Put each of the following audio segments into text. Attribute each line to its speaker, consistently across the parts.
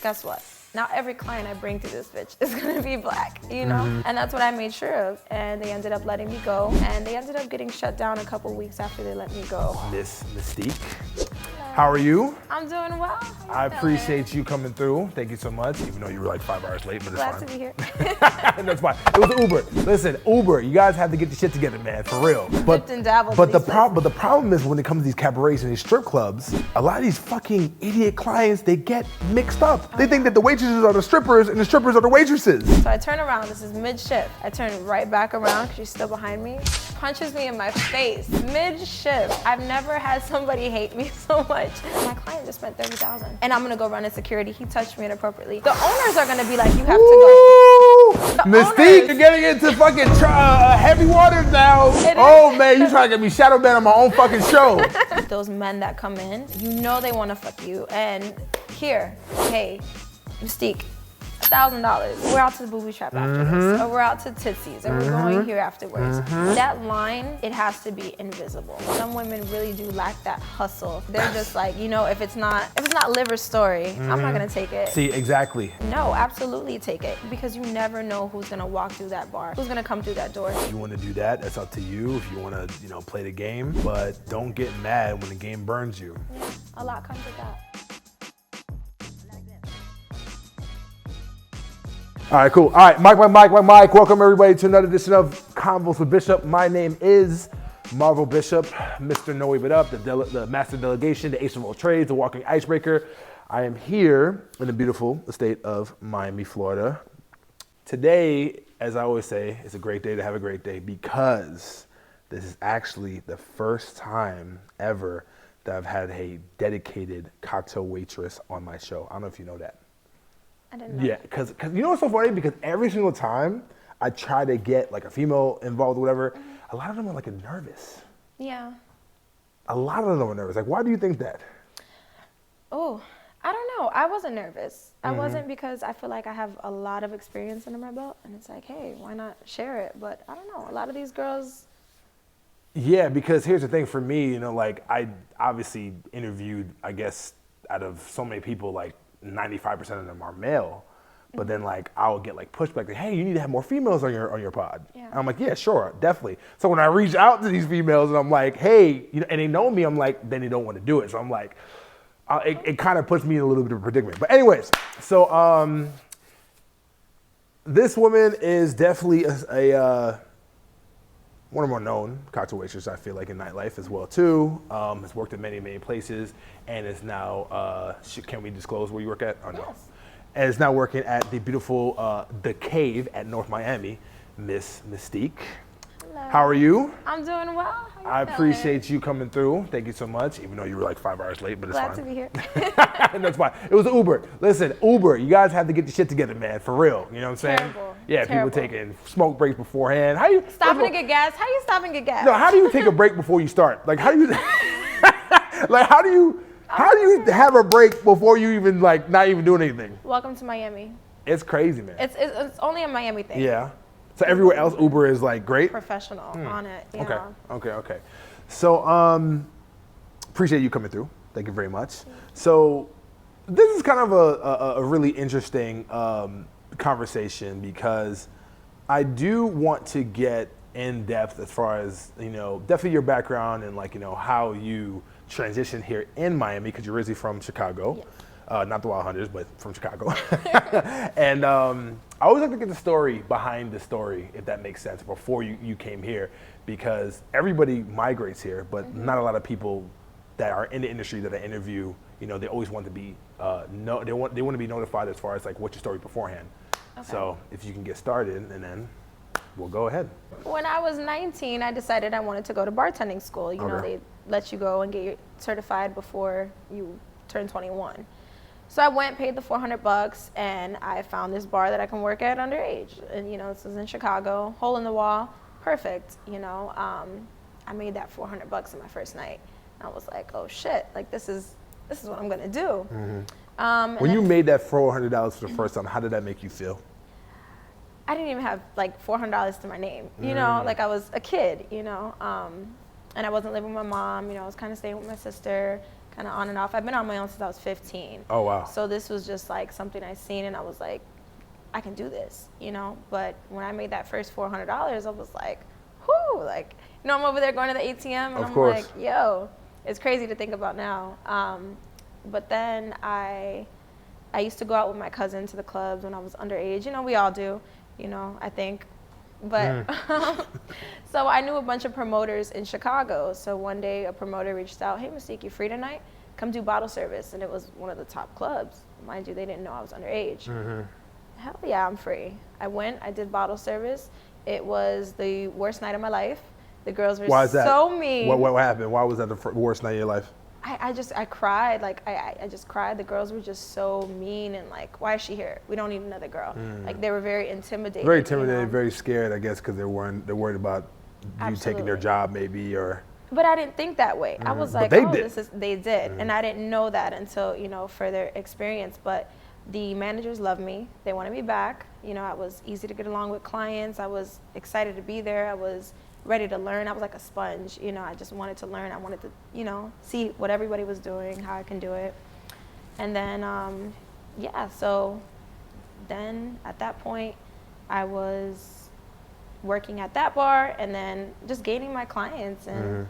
Speaker 1: guess what? Now every client I bring to this bitch is gonna be black, you know? And that's what I made sure of. And they ended up letting me go. And they ended up getting shut down a couple weeks after they let me go.
Speaker 2: Miss Mystique. How are you?
Speaker 1: I'm doing well.
Speaker 2: I appreciate you coming through. Thank you so much, even though you were like 5 hours late, but it's
Speaker 1: Glad
Speaker 2: fine.
Speaker 1: to be here.
Speaker 2: That's fine. It was Uber. Listen, Uber, you guys have to get the shit together, man, for real.
Speaker 1: Dipped and dabbled
Speaker 2: But
Speaker 1: in
Speaker 2: the problem is when it comes to these cabarets and these strip clubs, a lot of these fucking idiot clients, they get mixed up. They think that the waitresses are the strippers and the strippers are the waitresses.
Speaker 1: So I turn around, this is mid-shift. I turn right back around because she's still behind me. Punches me in my face, mid-shift. I've never had somebody hate me so much. My client just spent $30,000 and I'm gonna go run in security. He touched me inappropriately. The owners are gonna be like, you have to go.
Speaker 2: Mystique, you're getting into fucking heavy waters now. Oh man, you trying to get me shadow banned on my own fucking show.
Speaker 1: Those men that come in, you know they wanna fuck you. And here, hey, Mystique, $1,000. We're out to the booby trap after this, or we're out to Tootsie's, or we're going here afterwards. That line, it has to be invisible. Some women really do lack that hustle. They're just like, you know, if it's not Liver's story, I'm not gonna take it.
Speaker 2: See, exactly.
Speaker 1: No, absolutely take it, because you never know who's gonna walk through that bar, who's gonna come through that door.
Speaker 2: If you want to do that, that's up to you. If you want to, you know, play the game, but don't get mad when the game burns you.
Speaker 1: Yeah, a lot comes with that.
Speaker 2: All right, cool. All right, Mike. Welcome everybody to another edition of Convos with Bishop. My name is Marvel Bishop, Mr. No Wave It Up, the Master Delegation, the Ace of All Trades, the Walking Icebreaker. I am here in the beautiful state of Miami, Florida. Today, as I always say, it's a great day to have a great day because this is actually the first time ever that I've had a dedicated cocktail waitress on my show. I don't know if you know that.
Speaker 1: I didn't know.
Speaker 2: Yeah, because you know what's so funny? Because every single time I try to get like a female involved or whatever, a lot of them are like nervous.
Speaker 1: Yeah.
Speaker 2: A lot of them are nervous. Like, why do you think that?
Speaker 1: Oh, I don't know. I wasn't nervous. I wasn't, because I feel like I have a lot of experience under my belt, and it's like, hey, why not share it? But I don't know. A lot of these girls.
Speaker 2: Yeah, because here's the thing for me, you know, like I obviously interviewed, I guess, out of so many people, like 95% of them are male, but then like I'll get like pushback, like, hey, you need to have more females on your pod.
Speaker 1: Yeah.
Speaker 2: And I'm like, yeah, sure, definitely. So when I reach out to these females and I'm like, hey, you know, and they know me, I'm like, then they don't want to do it. So I'm like, it kind of puts me in a little bit of a predicament. But anyways, so this woman is definitely one of the more known cocktail waitresses, I feel like, in nightlife as well too. Has worked at many, many places, and is now, can we disclose where you work at? Oh, no.
Speaker 1: Yes.
Speaker 2: And is now working at the beautiful The Cave at North Miami, Miss Mystique.
Speaker 1: Hello.
Speaker 2: How are you?
Speaker 1: I'm doing well. How you
Speaker 2: I
Speaker 1: feeling?
Speaker 2: appreciate you coming through. Thank you so much, even though you were like 5 hours late, but it's
Speaker 1: Glad
Speaker 2: fine.
Speaker 1: to be here.
Speaker 2: That's fine. It was Uber. Listen, Uber, you guys have to get the shit together, man, for real. You know what I'm saying?
Speaker 1: Terrible.
Speaker 2: Yeah,
Speaker 1: Terrible.
Speaker 2: people taking smoke breaks beforehand. How you
Speaker 1: Stopping to get gas. How you stop and get gas?
Speaker 2: No, how do you take a break before you start? Like, how do you, like, how do you have a break before you even, like, not even doing anything?
Speaker 1: Welcome to Miami.
Speaker 2: It's crazy, man.
Speaker 1: It's only a Miami thing.
Speaker 2: Yeah. So everywhere else, Uber is, like, great?
Speaker 1: Professional on it. Yeah.
Speaker 2: Okay. So, appreciate you coming through. Thank you very much. So, this is kind of a really interesting conversation because I do want to get in depth as far as, you know, definitely your background and, like, you know, how you transitioned here in Miami, because you're originally from Chicago.
Speaker 1: Yes.
Speaker 2: Not the Wild Hunters, but from Chicago. And I always like to get the story behind the story, if that makes sense, before you came here, because everybody migrates here, but not a lot of people that are in the industry that I interview, you know, they always want to be, they want to be notified as far as like what's your story beforehand. Okay. So if you can get started, and then we'll go ahead.
Speaker 1: When I was 19, I decided I wanted to go to bartending school. You know, they let you go and get certified before you turn 21. So I went, paid the $400, and I found this bar that I can work at underage. And, you know, this is in Chicago, hole in the wall, perfect, you know. I made that $400 in my first night. And I was like, oh shit, like this is what I'm gonna do.
Speaker 2: When you made that $400 for the first time, how did that make you feel?
Speaker 1: I didn't even have like $400 to my name, you know, like I was a kid, you know, and I wasn't living with my mom, you know, I was kind of staying with my sister, kind of on and off. I've been on my own since I was 15.
Speaker 2: Oh, wow.
Speaker 1: So this was just like something I seen, and I was like, I can do this, you know? But when I made that first $400, I was like, whoo, like, you know, I'm over there going to the ATM, and
Speaker 2: Of
Speaker 1: I'm
Speaker 2: course.
Speaker 1: like, yo, it's crazy to think about now. But then I used to go out with my cousin to the clubs when I was underage. You know, we all do, you know, I think. But so I knew a bunch of promoters in Chicago. So one day a promoter reached out, hey, Mystique, you free tonight? Come do bottle service. And it was one of the top clubs. Mind you, they didn't know I was underage. Hell yeah, I'm free. I went, I did bottle service. It was the worst night of my life. The girls were so mean.
Speaker 2: What happened? Why was that the worst night of your life?
Speaker 1: I cried. Like, I just cried. The girls were just so mean and like, why is she here? We don't need another girl. Like, they were very intimidated.
Speaker 2: Very intimidated,
Speaker 1: you know?
Speaker 2: very scared, I guess, because they're worried about you taking their job maybe, or.
Speaker 1: But I didn't think that way. I was like, they did. And I didn't know that until, you know, further experience. But the managers loved me. They wanted me back. You know, I was easy to get along with clients. I was excited to be there. I was ready to learn. I was like a sponge, you know, I just wanted to learn. I wanted to, you know, see what everybody was doing, how I can do it. And then, so then at that point, I was working at that bar and then just gaining my clients. And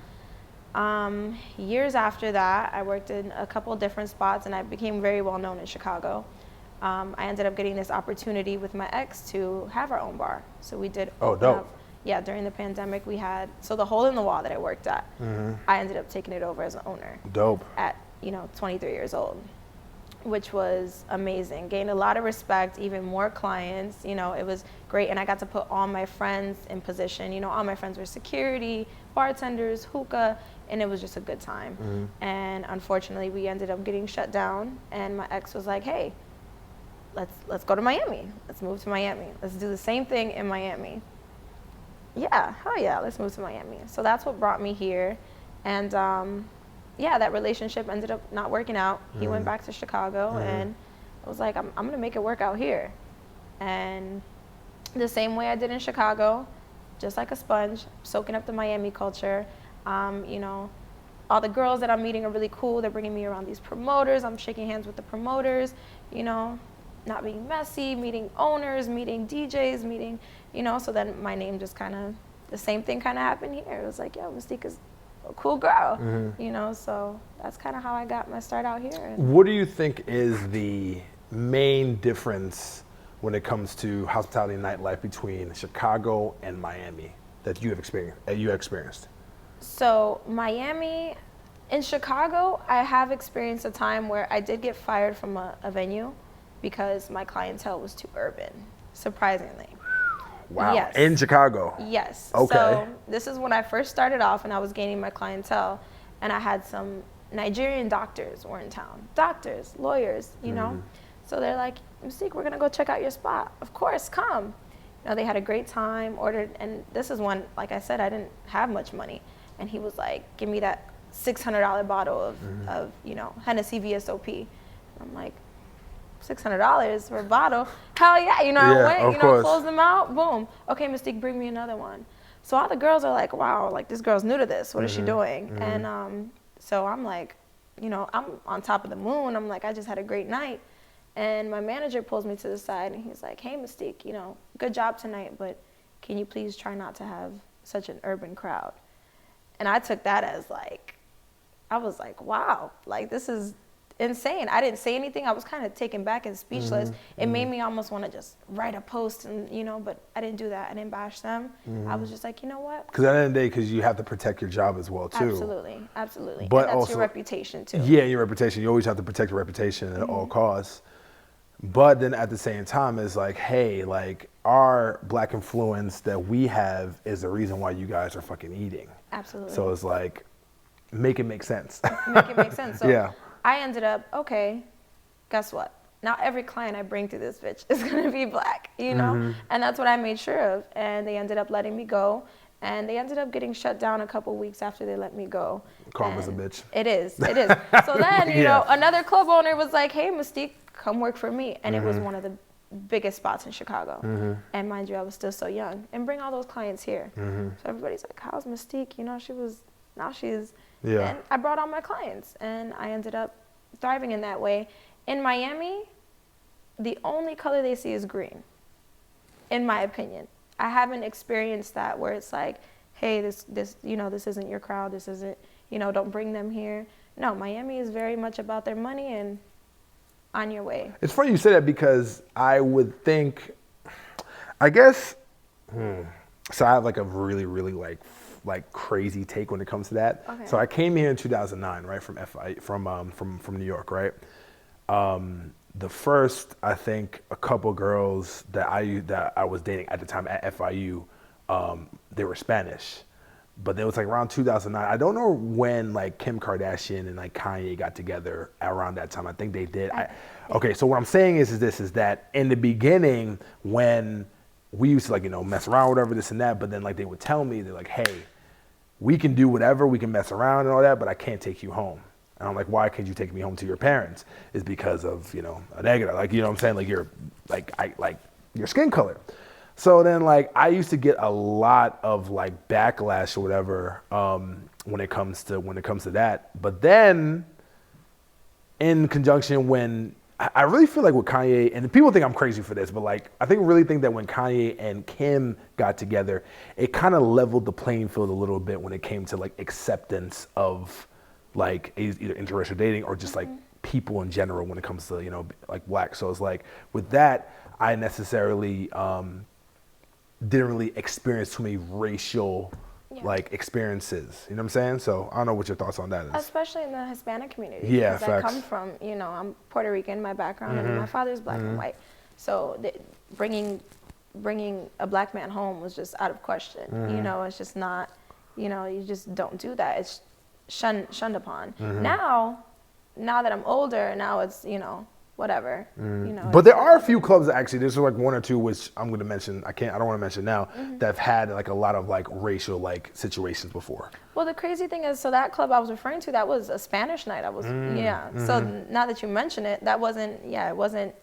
Speaker 1: years after that, I worked in a couple of different spots and I became very well known in Chicago. I ended up getting this opportunity with my ex to have our own bar. So we did open up. Yeah, during the pandemic, we had, so the hole in the wall that I worked at, I ended up taking it over as an owner.
Speaker 2: Dope.
Speaker 1: At, you know, 23 years old, which was amazing. Gained a lot of respect, even more clients, you know, it was great. And I got to put all my friends in position. You know, all my friends were security, bartenders, hookah, and it was just a good time. And unfortunately, we ended up getting shut down, and my ex was like, hey, let's go to Miami. Let's move to Miami. Let's do the same thing in Miami. Yeah, hell yeah, let's move to Miami. So that's what brought me here. And that relationship ended up not working out. He went back to Chicago and I was like, I'm gonna make it work out here. And the same way I did in Chicago, just like a sponge, soaking up the Miami culture. You know, all the girls that I'm meeting are really cool. They're bringing me around these promoters. I'm shaking hands with the promoters, you know, not being messy, meeting owners, meeting DJs, meeting, you know, so then my name just kind of, the same thing kind of happened here. It was like, yo, Mystique is a cool girl, you know, so that's kind of how I got my start out here.
Speaker 2: What do you think is the main difference when it comes to hospitality and nightlife between Chicago and Miami that you have experienced?
Speaker 1: So Miami, in Chicago, I have experienced a time where I did get fired from a venue because my clientele was too urban, surprisingly.
Speaker 2: Wow.
Speaker 1: Yes.
Speaker 2: In Chicago?
Speaker 1: Yes.
Speaker 2: Okay.
Speaker 1: So this is when I first started off and I was gaining my clientele, and I had some Nigerian doctors were in town. Doctors, lawyers, you know. So they're like, Mystique, we're gonna go check out your spot. Of course, come. You know, they had a great time, ordered, and this is when, like I said, I didn't have much money. And he was like, give me that $600 bottle of you know, Hennessy VSOP. I'm like, $600 for a bottle? Hell yeah, you know, I went, you know, closed them out, boom. Okay, Mystique, bring me another one. So all the girls are like, wow, like this girl's new to this, what is she doing? And so I'm like, you know, I'm on top of the moon. I'm like, I just had a great night. And my manager pulls me to the side and he's like, hey, Mystique, you know, good job tonight, but can you please try not to have such an urban crowd? And I took that as like, I was like, wow, like this is insane. I didn't say anything. I was kind of taken back and speechless. It made me almost want to just write a post and, you know, but I didn't do that. I didn't bash them. I was just like, you know what?
Speaker 2: Because at the end of the day, because you have to protect your job as well, too.
Speaker 1: Absolutely, absolutely.
Speaker 2: But
Speaker 1: and that's
Speaker 2: also,
Speaker 1: your reputation, too.
Speaker 2: Yeah, your reputation. You always have to protect your reputation at all costs. But then at the same time, it's like, hey, like our black influence that we have is the reason why you guys are fucking eating.
Speaker 1: Absolutely.
Speaker 2: So it's like, make it make sense.
Speaker 1: Make it make sense. So
Speaker 2: yeah.
Speaker 1: I ended up, okay, guess what? Now every client I bring to this bitch is going to be black, you know? And that's what I made sure of. And they ended up letting me go. And they ended up getting shut down a couple weeks after they let me go.
Speaker 2: Karma's a bitch.
Speaker 1: It is, it is. So then, you know, another club owner was like, hey, Mystique, come work for me. And it was one of the biggest spots in Chicago. And mind you, I was still so young. And bring all those clients here. So everybody's like, how's Mystique? You know, now she's
Speaker 2: Yeah.
Speaker 1: And I brought on my clients, and I ended up thriving in that way. In Miami, the only color they see is green, in my opinion. I haven't experienced that where it's like, hey, this this isn't your crowd, this isn't, don't bring them here. No, Miami is very much about their money and on your way.
Speaker 2: It's funny you say that because I would think, I guess, so I have like a really, really like crazy take when it comes to that.
Speaker 1: Okay.
Speaker 2: So I came here in 2009, right, from New York, right? The first, I think, a couple girls that I was dating at the time at FIU, they were Spanish, but it was like around 2009. I don't know when like Kim Kardashian and like Kanye got together around that time. I think they did. Okay, so what I'm saying is that in the beginning when we used to like mess around, whatever, this and that, but then like they would tell me, they're like, hey, we can do whatever, we can mess around and all that, but I can't take you home. And I'm like, why can't you take me home to your parents? It's because of, a negative, like, what I'm saying? Like your your skin color. So then like, I used to get a lot of like backlash or whatever, when it comes to that. But then in conjunction when, I really feel like with Kanye, and people think I'm crazy for this, but like, I really think that when Kanye and Kim got together, it kind of leveled the playing field a little bit when it came to like acceptance of like either interracial dating or just like people in general when it comes to, like black. So it's like with that, I necessarily didn't really experience too many racial like experiences. You know what I'm saying? So I don't know what your thoughts on that is.
Speaker 1: Especially in the Hispanic community.
Speaker 2: Yeah,
Speaker 1: because
Speaker 2: facts.
Speaker 1: I come from, I'm Puerto Rican, my background, and my father's black and white. So bringing a black man home was just out of question. It's just not, you just don't do that. It's shunned upon. Now that I'm older, now it's, whatever.
Speaker 2: But there are a few clubs that actually, there's like one or two which I'm going to mention, I don't want to mention now, that have had like a lot of like racial like situations before.
Speaker 1: Well, the crazy thing is, so that club I was referring to, that was a Spanish night. So now that you mention it, that wasn't, it wasn't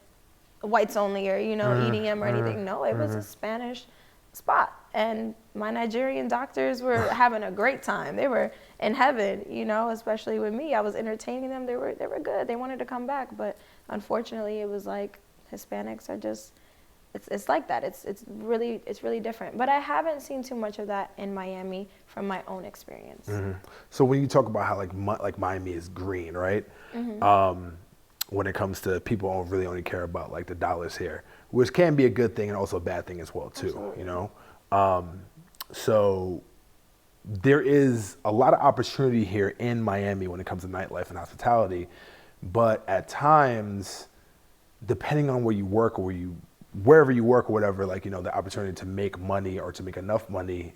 Speaker 1: whites only or, EDM or anything. No, it was a Spanish spot. And my Nigerian doctors were having a great time. They were in heaven, especially with me. I was entertaining them. They were good. They wanted to come back. But unfortunately, it was like Hispanics are just, it's like that. It's really different. But I haven't seen too much of that in Miami from my own experience.
Speaker 2: So when you talk about how like Miami is green, right? When it comes to people only care about like the dollars here, which can be a good thing and also a bad thing as well too.
Speaker 1: Absolutely.
Speaker 2: So there is a lot of opportunity here in Miami when it comes to nightlife and hospitality, but at times, depending on where you work or wherever you work or whatever, like, the opportunity to make money or to make enough money,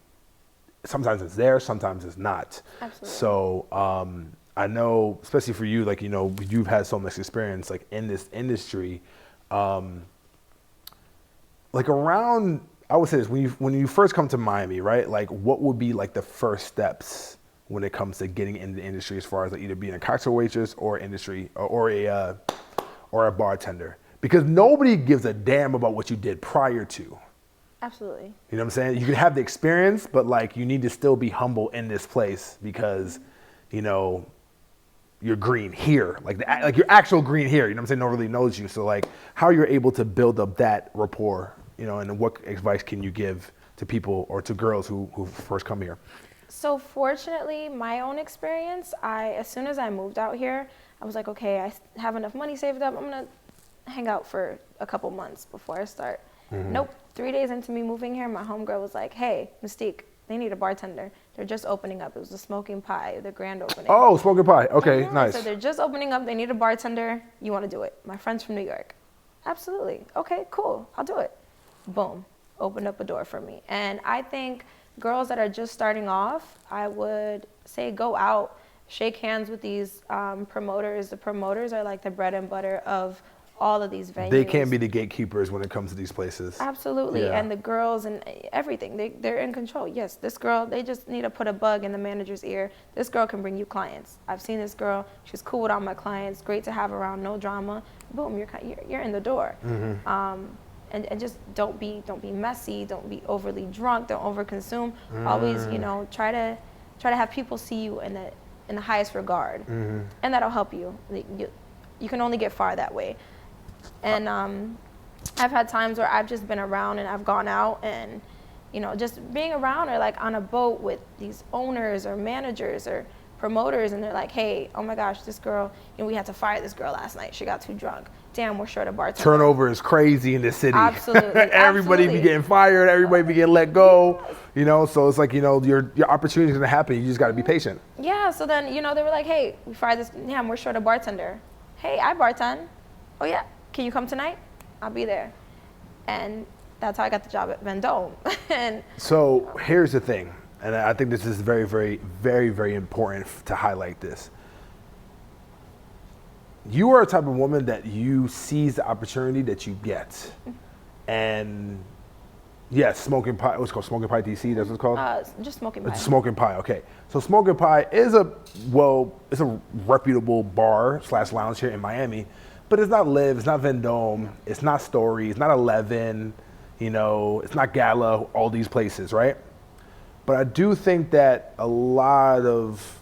Speaker 2: sometimes it's there, sometimes it's not.
Speaker 1: Absolutely.
Speaker 2: So I know, especially for you, like, you've had so much experience like in this industry, like around, I would say this, when you first come to Miami, right? Like, what would be like the first steps when it comes to getting into the industry, as far as like either being a cocktail waitress or a bartender? Because nobody gives a damn about what you did prior to.
Speaker 1: Absolutely.
Speaker 2: You know what I'm saying? You can have the experience, but like you need to still be humble in this place because, you're green here, like you're actual green here. You know what I'm saying? No one really knows you. So like, how you're able to build up that rapport. And what advice can you give to people or to girls who first come here?
Speaker 1: So fortunately, my own experience, as soon as I moved out here, I was like, okay, I have enough money saved up. I'm going to hang out for a couple months before I start. Nope. 3 days into me moving here, my homegirl was like, hey, Mystique, they need a bartender. They're just opening up. It was the Smoking Pie, the grand opening.
Speaker 2: Oh, Smoking Pie. Okay, nice.
Speaker 1: So they're just opening up. They need a bartender. You want to do it? My friend's from New York. Absolutely. Okay, cool. I'll do it. Boom, opened up a door for me. And I think girls that are just starting off, I would say go out, shake hands with these promoters. The promoters are like the bread and butter of all of these venues.
Speaker 2: They can be the gatekeepers when it comes to these places.
Speaker 1: Absolutely,
Speaker 2: Yeah.
Speaker 1: And the girls and everything, they're in control. Yes, this girl, they just need to put a bug in the manager's ear. This girl can bring you clients. I've seen this girl, she's cool with all my clients, great to have around, no drama. Boom, you're in the door. And just don't be messy, don't be overly drunk, don't overconsume. Always, try to have people see you in in the highest regard, and that'll help you. You can only get far that way. And I've had times where I've just been around and I've gone out and, you know, just being around or like on a boat with these owners or managers or promoters, and they're like, hey, oh my gosh, this girl, you know, we had to fire this girl last night. She got too drunk. Damn, we're short of bartenders.
Speaker 2: Turnover is crazy in this city.
Speaker 1: Absolutely.
Speaker 2: Everybody
Speaker 1: absolutely.
Speaker 2: be getting fired. Everybody be getting let go. Yes. You know, so it's like, you know, your opportunity is going to happen. You just got to be patient.
Speaker 1: Yeah. So then, you know, they were like, hey, we fired this. Damn, we're short of bartender. Hey, I bartend. Oh yeah. Can you come tonight? I'll be there. And that's how I got the job at Vendome. And
Speaker 2: so here's the thing. And I think this is very, very, very, very important to highlight this. You are a type of woman that you seize the opportunity that you get. And yes, smoking pie, what's it called? Smoking pie DC, that's what it's called?
Speaker 1: Just smoking pie.
Speaker 2: It's smoking pie, okay. So smoking pie is it's a reputable bar / lounge here in Miami, but it's not Live, it's not Vendome, it's not Story, it's not 11, you know, it's not Gala, all these places, right? But I do think that a lot of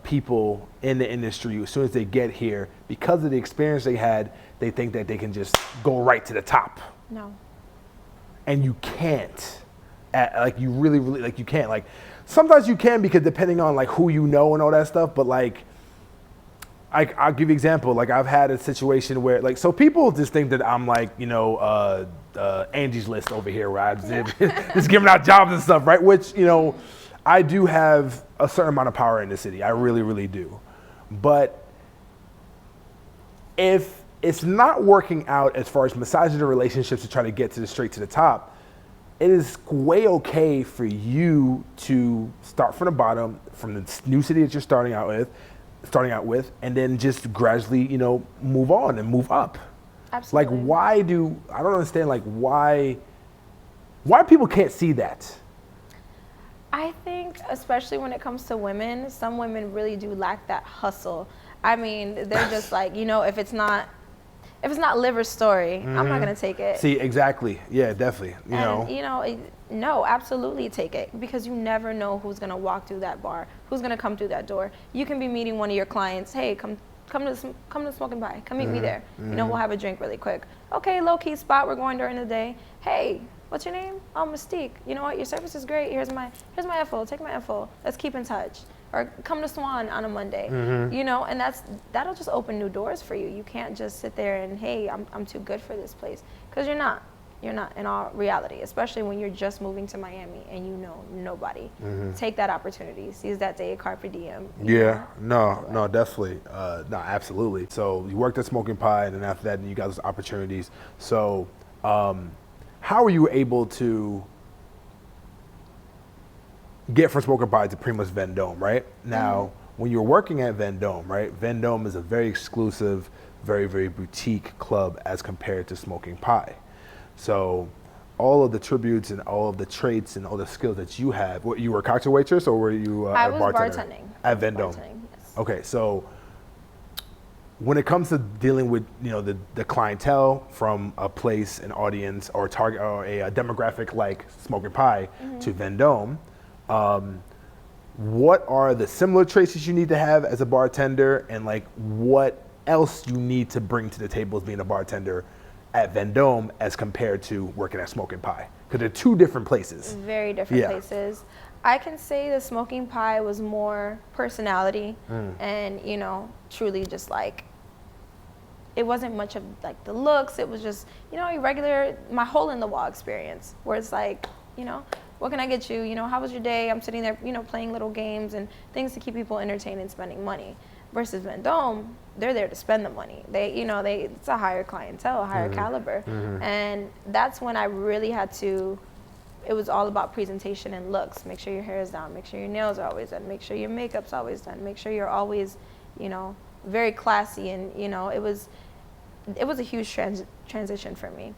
Speaker 2: people in the industry, as soon as they get here, because of the experience they had, they think that they can just go right to the top.
Speaker 1: No. And
Speaker 2: you can't. Like you really, really, like you can't. Like sometimes you can because depending on like who you know and all that stuff, but like, I'll give you an example. Like I've had a situation where like, so people just think that I'm like, you know, Angie's List over here where I just giving out jobs and stuff, right? Which, you know, I do have a certain amount of power in the city. I really, really do. But if it's not working out as far as massaging the relationships to try to get straight to the top, it is way okay for you to start from the bottom, from the new city that you're starting out with, and then just gradually, you know, move on and move up.
Speaker 1: Absolutely.
Speaker 2: Like I don't understand like why people can't see that.
Speaker 1: I think, especially when it comes to women, some women really do lack that hustle. I mean, they're just like, you know, if it's not Live or Story, I'm not gonna take it.
Speaker 2: See, exactly. Yeah, definitely.
Speaker 1: No, absolutely take it, because you never know who's gonna walk through that bar, who's gonna come through that door. You can be meeting one of your clients. Hey, come to Smoking Pie. Come meet me there. You know, we'll have a drink really quick. Okay, low key spot. We're going during the day. Hey, what's your name? Oh, Mystique. You know what? Your service is great. Here's my info. Take my info. Let's keep in touch. Or come to Swan on a Monday. You know, and that'll just open new doors for you. You can't just sit there and, hey, I'm too good for this place, because you're not. You're not in all reality, especially when you're just moving to Miami and you know nobody. Take that opportunity. Seize that day, carpe diem.
Speaker 2: Yeah, no, definitely. No, absolutely. So you worked at Smoking Pie, and then after that, you got those opportunities. So how were you able to get from Smoking Pie to pretty much Vendome, right? Now, when you were working at Vendome, right? Vendome is a very exclusive, very, very boutique club as compared to Smoking Pie. So all of the tributes and all of the traits and all the skills that you have, you were a cocktail waitress or were you
Speaker 1: I
Speaker 2: a
Speaker 1: was
Speaker 2: bartender?
Speaker 1: bartending.
Speaker 2: At Vendome.
Speaker 1: Yes.
Speaker 2: Okay, so when it comes to dealing with, you know, the clientele from a place, an audience, or a target or a demographic like Smoking Pie to Vendome, what are the similar traits that you need to have as a bartender, and like what else you need to bring to the table as being a bartender at Vendome as compared to working at Smoking Pie? Because they're two different places.
Speaker 1: Very different places. I can say the Smoking Pie was more personality and, you know, truly just like, it wasn't much of like the looks. It was just, you know, a regular, my hole in the wall experience, where it's like, you know, what can I get you? You know, how was your day? I'm sitting there, you know, playing little games and things to keep people entertained and spending money. Versus Vendome, they're there to spend the money. It's a higher clientele, a higher caliber. And that's when I really had to, it was all about presentation and looks. Make sure your hair is down, make sure your nails are always done, make sure your makeup's always done, make sure you're always, you know, very classy. And, you know, it was a huge transition for me.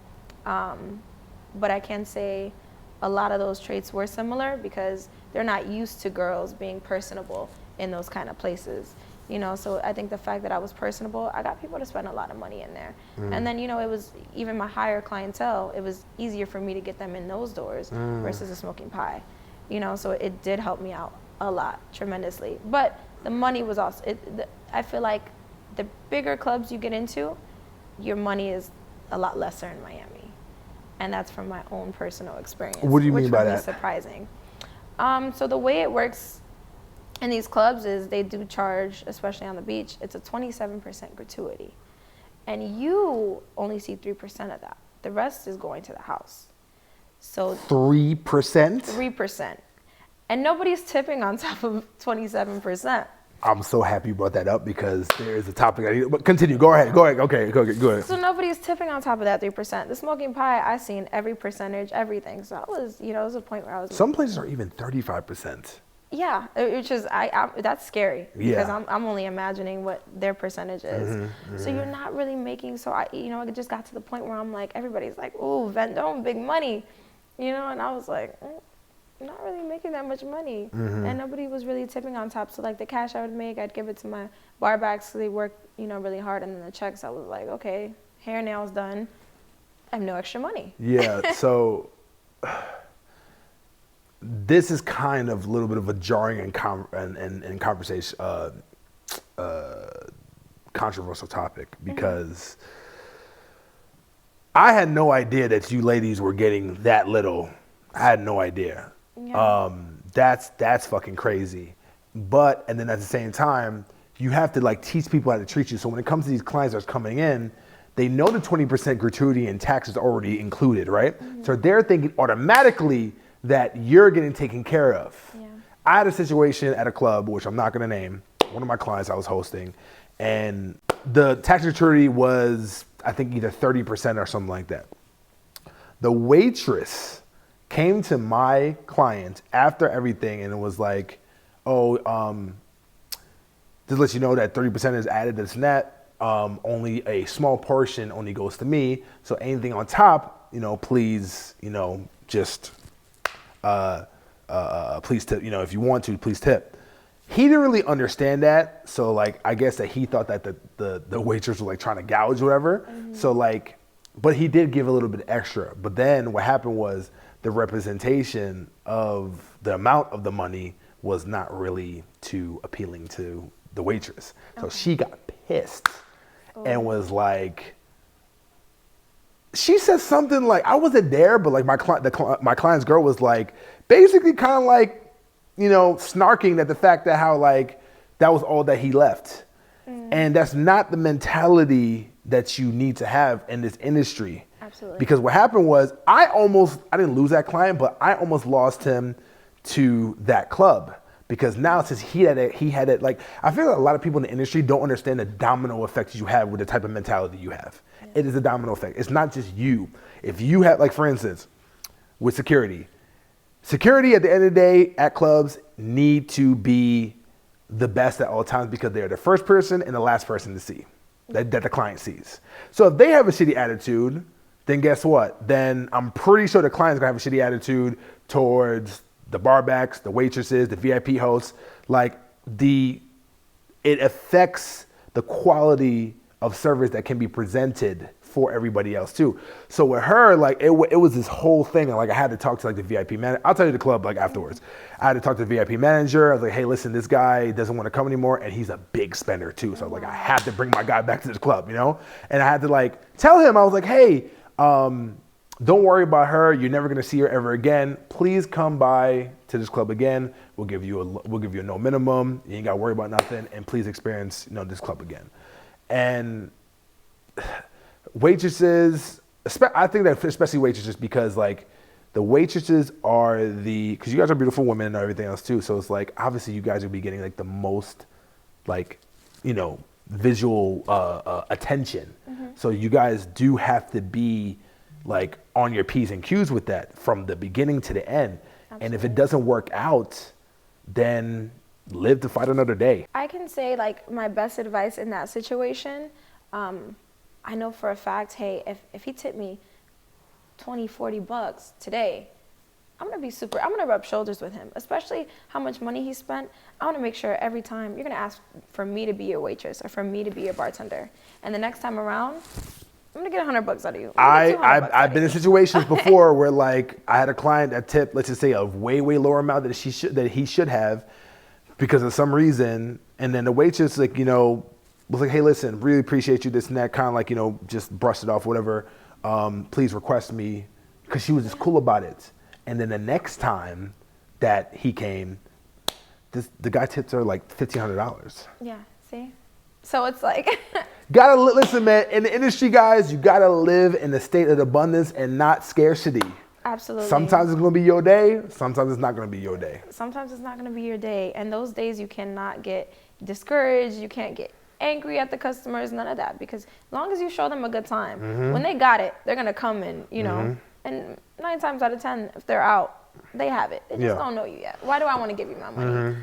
Speaker 1: But I can say a lot of those traits were similar, because they're not used to girls being personable in those kind of places. You know, so I think the fact that I was personable, I got people to spend a lot of money in there. And then, you know, it was even my higher clientele, it was easier for me to get them in those doors versus a Smoking Pie. You know, so it did help me out a lot, tremendously. But the money was also, I feel like the bigger clubs you get into, your money is a lot lesser in Miami. And that's from my own personal experience.
Speaker 2: What do you mean by that?
Speaker 1: Which would be surprising. So the way it works in these clubs is they do charge, especially on the beach, it's a 27% gratuity. And you only see 3% of that. The rest is going to the house. So
Speaker 2: 3%?
Speaker 1: 3%. And nobody's tipping on top of 27%.
Speaker 2: I'm so happy you brought that up because there is a topic I need. But continue. Go ahead. Okay, go ahead.
Speaker 1: So nobody's tipping on top of that 3%. The smoking pie, I seen every percentage, everything. So I was, it was a point where I was.
Speaker 2: Some places are even 35%.
Speaker 1: Yeah, which is that's scary because
Speaker 2: Yeah.
Speaker 1: I'm only imagining what their percentage is. So you're not really making. So it just got to the point where I'm like, everybody's like, "Ooh, Vendome, big money," and I was like, I'm not really making that much money, and nobody was really tipping on top. So like the cash I would make, I'd give it to my bar backs because they work, really hard, and then the checks, I was like, okay, hair, nails done. I have no extra money.
Speaker 2: Yeah. So. This is kind of a little bit of a jarring and conversation, controversial topic because I had no idea that you ladies were getting that little. I had no idea.
Speaker 1: Yeah.
Speaker 2: That's fucking crazy. And then at the same time, you have to like teach people how to treat you. So when it comes to these clients that's coming in, they know the 20% gratuity and taxes are already included, right? So they're thinking automatically that you're getting taken care of.
Speaker 1: Yeah.
Speaker 2: I had a situation at a club, which I'm not gonna name, one of my clients I was hosting, and the tax gratuity was, I think, either 30% or something like that. The waitress came to my client after everything and it was like, just let you know that 30% is added to this net, only a small portion only goes to me, so anything on top, please, just please tip, if you want to, please tip. He didn't really understand that. So like, I guess that he thought that the waitress was like trying to gouge or whatever. So like, but he did give a little bit extra. But then what happened was the representation of the amount of the money was not really too appealing to the waitress. So she got pissed and was like, she said something like, I wasn't there, but like my client's girl was like, basically kind of like, snarking at the fact that how like that was all that he left. And that's not the mentality that you need to have in this industry.
Speaker 1: Absolutely.
Speaker 2: Because what happened was I didn't lose that client, but I almost lost him to that club. Because now since he had it, like, I feel like a lot of people in the industry don't understand the domino effect you have with the type of mentality you have. Yeah. It is a domino effect. It's not just you. If you have, like, for instance, with security at the end of the day at clubs need to be the best at all times because they're the first person and the last person to see that the client sees. So if they have a shitty attitude, then guess what? Then I'm pretty sure the client's gonna have a shitty attitude towards the barbacks, the waitresses, the VIP hosts. Like it affects the quality of service that can be presented for everybody else too. So with her, like it was this whole thing. And like I had to talk to like the VIP manager. I'll tell you the club like afterwards. I had to talk to the VIP manager. I was like, hey, listen, this guy doesn't want to come anymore, and he's a big spender too. So I was like, I have to bring my guy back to this club, And I had to like tell him, I was like, hey, don't worry about her. You're never gonna see her ever again. Please come by to this club again. We'll give you a no minimum. You ain't gotta worry about nothing. And please experience, this club again. And waitresses, I think that especially waitresses, because like the waitresses are because you guys are beautiful women and everything else too. So it's like obviously you guys will be getting like the most like visual attention. So you guys do have to be like on your P's and Q's with that from the beginning to the end. Absolutely. And if it doesn't work out, then live to fight another day.
Speaker 1: I can say like my best advice in that situation, I know for a fact, hey, if he tipped me $20-$40 today, I'm gonna rub shoulders with him, especially how much money he spent. I wanna make sure every time you're gonna ask for me to be your waitress or for me to be your bartender. And the next time around, I'm gonna get $100 out of you.
Speaker 2: I've been in situations before where like I had a client that tipped, let's just say, a way lower amount that he should have, because of some reason And then the waitress, like, you know, was like, hey, listen, really appreciate you, this and that, kind of like, you know, just brushed it off, whatever. Please request me, because she was just cool about it. And then the next time that he came, the guy tipped her like $1,500.
Speaker 1: Yeah, see? So it's like...
Speaker 2: Listen, man, in the industry, guys, you gotta live in a state of abundance and not scarcity.
Speaker 1: Absolutely.
Speaker 2: Sometimes it's gonna be your day, sometimes it's not gonna be your day.
Speaker 1: Sometimes it's not gonna be your day. And those days you cannot get discouraged, you can't get angry at the customers, none of that. Because as long as you show them a good time, when they got it, they're gonna come and, you know, and 9 times out of 10, if they're out, they have it. They just don't know you yet. Why do I wanna give you my money?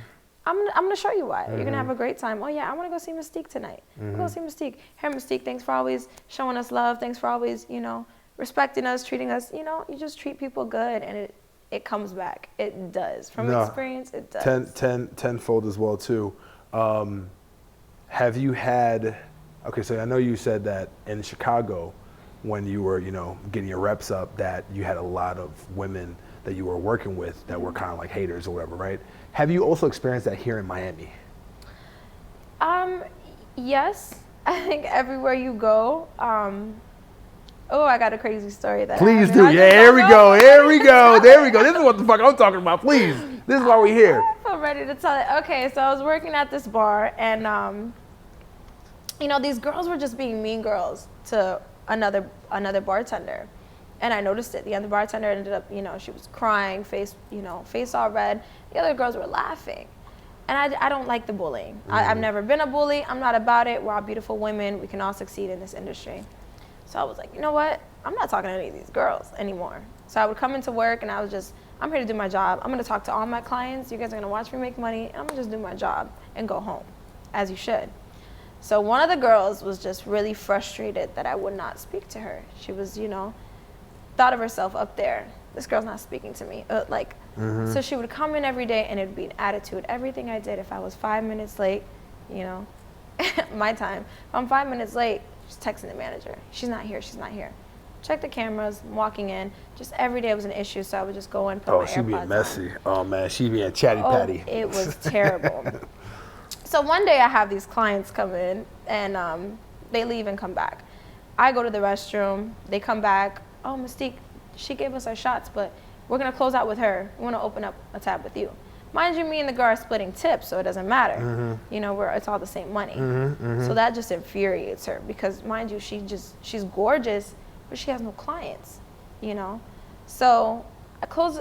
Speaker 1: I'm gonna show you why. You're gonna have a great time. Oh yeah, I wanna go see Mystique tonight. We'll go see Mystique. Hey Mystique, thanks for always showing us love. Thanks for always, you know, respecting us, treating us. You know, you just treat people good, and it comes back. It does. From experience, it does.
Speaker 2: Tenfold as well too. Have you had? Okay, so I know you said that in Chicago, when you were, you know, getting your reps up, that you had a lot of women that you were working with that were kind of like haters or whatever, right? Have you also experienced that here in Miami?
Speaker 1: Yes. I think everywhere you go. I got a crazy story that.
Speaker 2: Please do. Yeah, here we go. Here we go. There we go. This is what the fuck I'm talking about. Please. This is why we're here.
Speaker 1: I'm ready to tell it. Okay, so I was working at this bar, and you know, these girls were just being mean girls to another bartender. And I noticed it. The other bartender ended up, you know, she was crying, face all red. The other girls were laughing. And I don't like the bullying. I've never been a bully. I'm not about it. We're all beautiful women. We can all succeed in this industry. So I was like, you know what? I'm not talking to any of these girls anymore. So I would come into work, and I was just, I'm here to do my job. I'm going to talk to all my clients. You guys are going to watch me make money. And I'm going to just do my job and go home, as you should. So one of the girls was just really frustrated that I would not speak to her. She was, you know, thought of herself up there. This girl's not speaking to me. So she would come in every day, and it'd be an attitude. Everything I did, if I was 5 minutes late, you know, my time. If I'm 5 minutes late, just texting the manager. She's not here. She's not here. Check the cameras. I'm walking in. Just every day was an issue, so I would just go in, put my AirPods on. Oh, she being messy.
Speaker 2: Oh man, she being chatty patty.
Speaker 1: It was terrible. So one day I have these clients come in, and they leave and come back. I go to the restroom. They come back. Oh, Mystique, she gave us our shots, but we're going to close out with her. We want to open up a tab with you. Mind you, me and the girl are splitting tips, so it doesn't matter. You know, it's all the same money. So that just infuriates her because, mind you, she's gorgeous, but she has no clients, you know? So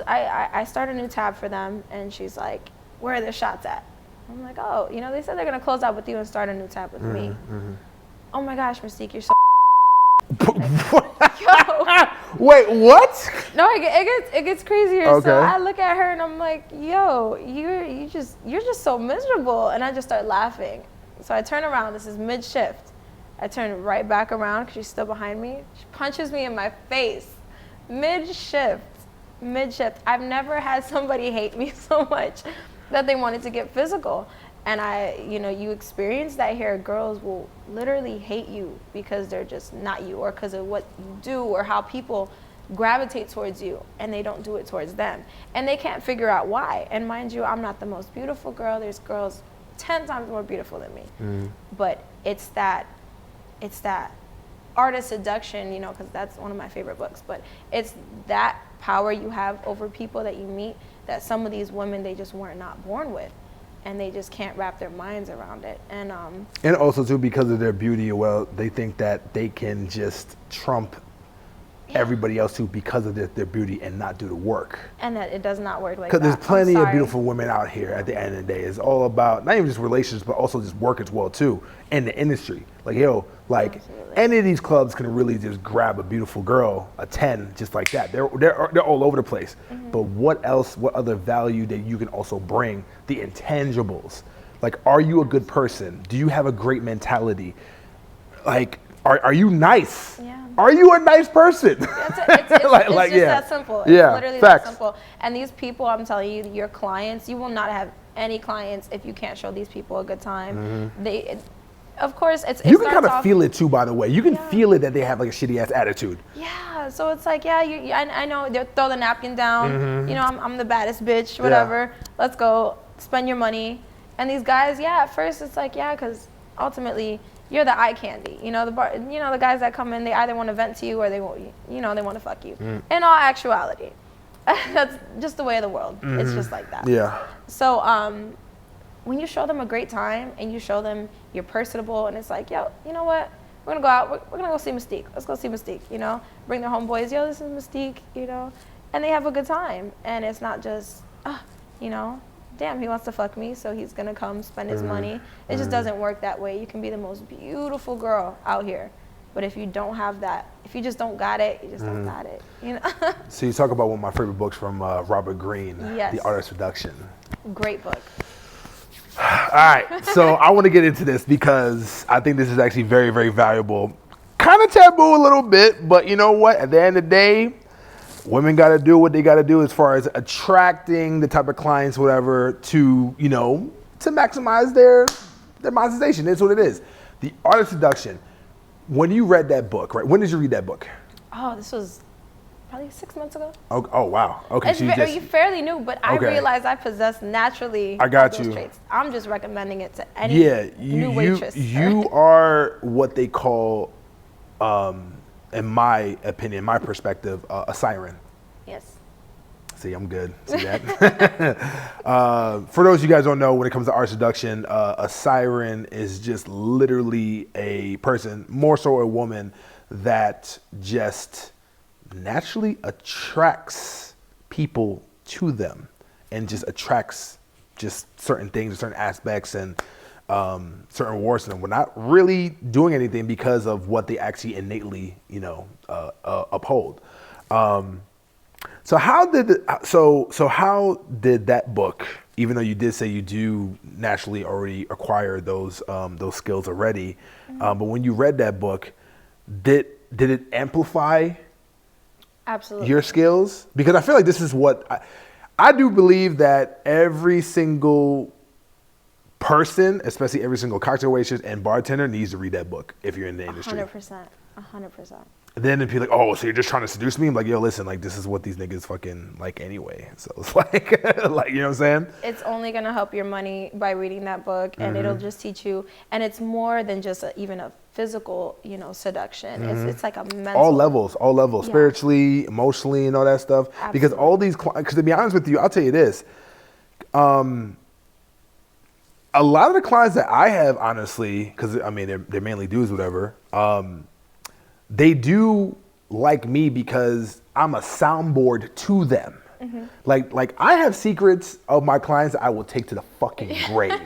Speaker 1: I start a new tab for them, and she's like, where are the shots at? I'm like, oh, you know, they said they're going to close out with you and start a new tab with me. Oh my gosh, Mystique, you're so yo.
Speaker 2: Wait, what?
Speaker 1: No, it gets crazier.
Speaker 2: Okay.
Speaker 1: So I look at her and I'm like, yo, you're just so miserable, and I just start laughing. So I turn around. This is mid shift. I turn right back around because she's still behind me. She punches me in my face, mid shift. I've never had somebody hate me so much that they wanted to get physical. And you experience that here. Girls will literally hate you because they're just not you, or because of what you do, or how people gravitate towards you, and they don't do it towards them. And they can't figure out why. And mind you, I'm not the most beautiful girl. There's girls 10 times more beautiful than me. But it's that art of seduction, you know, because that's one of my favorite books. But it's that power you have over people that you meet that some of these women, they just were not born with. And they just can't wrap their minds around it. And
Speaker 2: also too, because of their beauty, well, they think that they can just trump everybody else too because of their beauty and not do the work.
Speaker 1: And that it does not work like that.
Speaker 2: Because there's plenty of beautiful women out here at the end of the day. It's all about not even just relationships, but also just work as well too in the industry. Like, yo, like
Speaker 1: Absolutely.
Speaker 2: Any of these clubs can really just grab a beautiful girl, a 10, just like that. They're all over the place. But what else, what other value that you can also bring? The intangibles. Like, are you a good person? Do you have a great mentality? Like, are you nice?
Speaker 1: Yeah.
Speaker 2: Are you a nice person?
Speaker 1: It's just that simple. It's literally
Speaker 2: facts.
Speaker 1: that simple. And these people, I'm telling you, your clients, you will not have any clients if you can't show these people a good time. Of course, you can kind of feel it
Speaker 2: too, by the way. You can feel it that they have like a shitty ass attitude.
Speaker 1: Yeah, so it's like, I know, they'll throw the napkin down. You know, I'm the baddest bitch, whatever. Let's go, spend your money. And these guys, yeah, at first it's like, yeah, because ultimately you're the eye candy. You know, the guys that come in, they either want to vent to you or they want, they want to fuck you. In all actuality, that's just the way of the world. It's just like that.
Speaker 2: Yeah.
Speaker 1: So when you show them a great time and you show them you're personable and it's like, yo, you know what? We're gonna go out. We're gonna go see Mystique. Let's go see Mystique. You know, bring their homeboys. Yo, this is Mystique. You know, and they have a good time. And it's not just, damn, he wants to fuck me, so he's gonna come spend his money. It just doesn't work that way. You can be the most beautiful girl out here, but if you don't have that, if you just don't got it, you just don't got it. You know.
Speaker 2: So you talk about one of my favorite books from Robert Greene,
Speaker 1: Yes.
Speaker 2: The Art of Seduction.
Speaker 1: Great book.
Speaker 2: All right, so I want to get into this because I think this is actually very, very valuable. Kind of taboo a little bit, but you know what? At the end of the day, women got to do what they got to do as far as attracting the type of clients, whatever, to, to maximize their monetization. It's what it is. The Art of Seduction. When you read that book, right? When did you read that book?
Speaker 1: Oh, this was probably 6 months ago.
Speaker 2: Oh wow. Okay,
Speaker 1: It's you fairly new, but I realized I possess naturally those traits. I'm just recommending it to any new waitress.
Speaker 2: You are what they call, in my opinion, my perspective, a siren.
Speaker 1: Yes.
Speaker 2: See, I'm good. See that? For those of you guys don't know, when it comes to art seduction, a siren is just literally a person, more so a woman, that just naturally attracts people to them and just attracts just certain things, certain aspects, and certain rewards to them. We're not really doing anything because of what they actually innately, uphold. So how did that book, even though you did say you do naturally already acquire those skills already, but when you read that book, did it amplify
Speaker 1: Absolutely
Speaker 2: your skills? Because I feel like this is what I do believe that every single person, especially every single cocktail waitress and bartender, needs to read that book if you're in the industry.
Speaker 1: 100%.
Speaker 2: Then if you're like, oh, so you're just trying to seduce me? I'm like, yo, listen, like this is what these niggas fucking like anyway. So it's like, you know what I'm saying?
Speaker 1: It's only gonna help your money by reading that book, and it'll just teach you. And it's more than just even a physical, seduction. It's like a mental.
Speaker 2: All levels,
Speaker 1: Yeah.
Speaker 2: spiritually, emotionally, and all that stuff.
Speaker 1: Absolutely.
Speaker 2: Because all these, because to be honest with you, I'll tell you this. A lot of the clients that I have, honestly, because I mean they're mainly dudes, whatever. They do like me because I'm a soundboard to them. Like I have secrets of my clients that I will take to the fucking grave.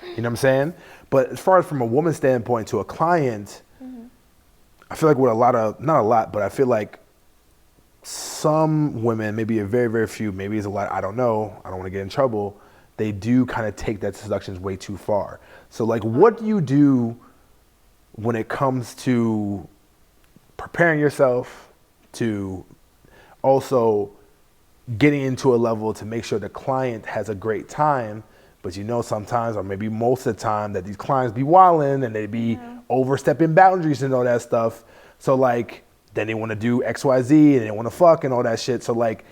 Speaker 2: You know what I'm saying? But as far as from a woman's standpoint to a client, I feel like with not a lot, but I feel like some women, maybe a very, very few, maybe it's a lot, I don't know, I don't want to get in trouble, they do kind of take that seduction way too far. So like, what do you do when it comes to preparing yourself to also getting into a level to make sure the client has a great time, but sometimes, or maybe most of the time, that these clients be wilding and they be overstepping boundaries and all that stuff. So like, then they want to do XYZ and they want to fuck and all that shit. So like,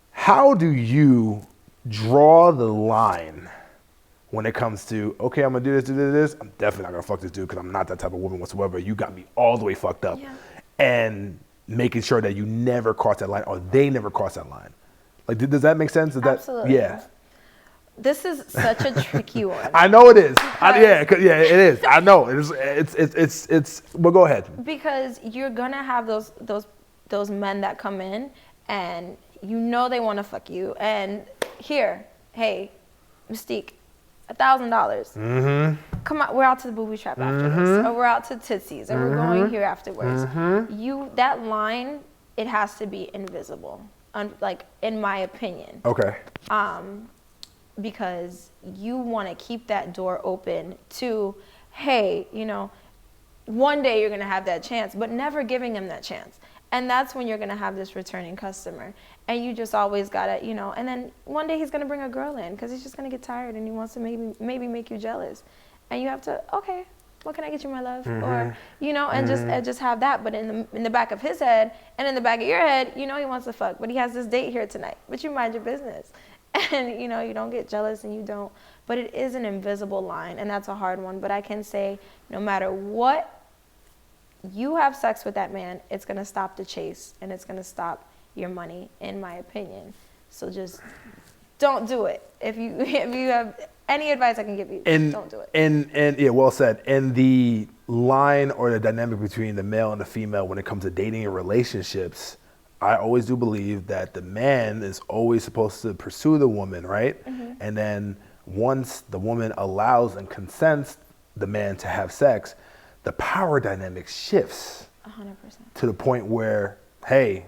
Speaker 2: how do you draw the line when it comes to, okay, I'm gonna do this, I'm definitely not gonna fuck this dude because I'm not that type of woman whatsoever. You got me all the way fucked up.
Speaker 1: Yeah.
Speaker 2: And making sure that you never cross that line or they never cross that line. Like, does that make sense?
Speaker 1: Absolutely.
Speaker 2: Yeah.
Speaker 1: This is such a tricky one.
Speaker 2: I know it is. It is. I know. It's, well, go ahead.
Speaker 1: Because you're gonna have those men that come in and they wanna fuck you, and here, hey, Mystique, $1,000. Come on, we're out to the booby trap after this, or we're out to Tootsie's, or we're going here afterwards. That line, it has to be invisible, like in my opinion.
Speaker 2: Okay.
Speaker 1: Because you want to keep that door open to, hey, one day you're gonna have that chance, but never giving him that chance. And that's when you're gonna have this returning customer. And you just always gotta, and then one day he's gonna bring a girl in because he's just gonna get tired and he wants to maybe make you jealous. And you have to, okay, what can I get you, my love? Or, and just have that. But in the back of his head and in the back of your head, he wants to fuck, but he has this date here tonight. But you mind your business. and you know, you don't get jealous and you don't, but it is an invisible line, and that's a hard one. But I can say, no matter what you have sex with that man, it's going to stop the chase, and it's going to stop your money, in my opinion. So just don't do it. If you have any advice I can give you, don't do it.
Speaker 2: And yeah, well said. And the line or the dynamic between the male and the female when it comes to dating and relationships, I always do believe that the man is always supposed to pursue the woman, right? Mm-hmm. And then once the woman allows and consents the man to have sex, the power dynamic shifts
Speaker 1: 100%.
Speaker 2: to the point where, hey,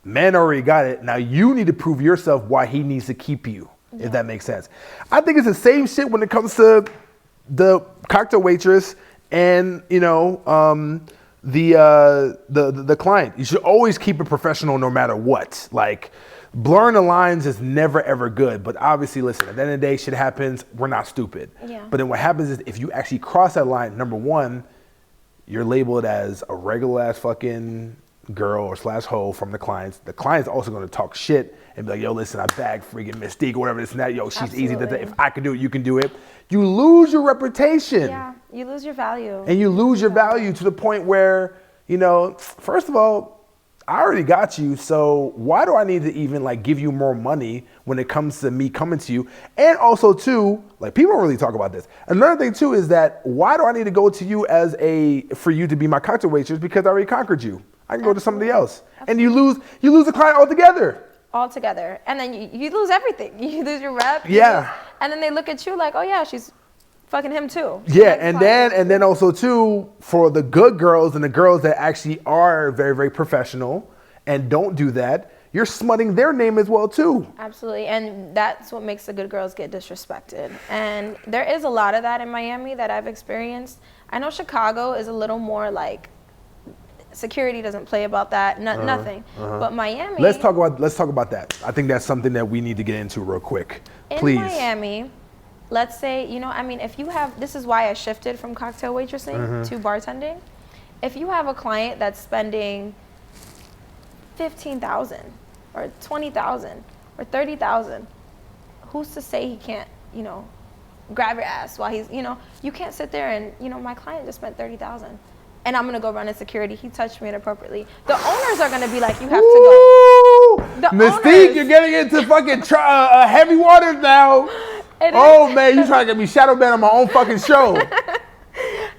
Speaker 2: man already got it. Now you need to prove yourself why he needs to keep you, if that makes sense. I think it's the same shit when it comes to the cocktail waitress and, you know, the client. You should always keep it professional no matter what. Like, blurring the lines is never ever good. But obviously, listen, at the end of the day, shit happens. We're not stupid. Yeah. But then what happens is if you actually cross that line, number one, you're labeled as a regular ass fucking girl or / hoe from the clients. The client's also going to talk shit and be like, yo, listen, I bagged freaking Mystique or whatever this and that. Yo, she's easy. If I can do it, you can do it. You lose your reputation.
Speaker 1: Yeah, you lose your value.
Speaker 2: And you lose your value to the point where, you know, first of all, I already got you, so why do I need to even like give you more money when it comes to me coming to you? And also too, like people don't really talk about this. Another thing too is that why do I need to go to you for you to be my cocktail waitress because I already conquered you? I can go to somebody else. And you lose the client altogether.
Speaker 1: Altogether. And then you lose everything. You lose your rep. And then they look at you like, oh yeah, she's fucking him too.
Speaker 2: Yeah, and then also too, for the good girls and the girls that actually are very, very professional and don't do that, you're smutting their name as well too.
Speaker 1: Absolutely, and that's what makes the good girls get disrespected. And there is a lot of that in Miami that I've experienced. I know Chicago is a little more like, security doesn't play about that, nothing. But Miami.
Speaker 2: Let's talk about that. I think that's something that we need to get into real quick. Please.
Speaker 1: In Miami, let's say, you know, I mean, if you have, this is why I shifted from cocktail waitressing to bartending. If you have a client that's spending $15,000 or $20,000 or $30,000, who's to say he can't, you know, grab your ass while he's, you know, you can't sit there and, you know, my client just spent $30,000. And I'm gonna go run in security. He touched me inappropriately. The owners are gonna be like, you have to go. The
Speaker 2: Mystique,
Speaker 1: owners,
Speaker 2: you're getting into fucking heavy waters now. Man, you trying to get me shadow banned on my own fucking show.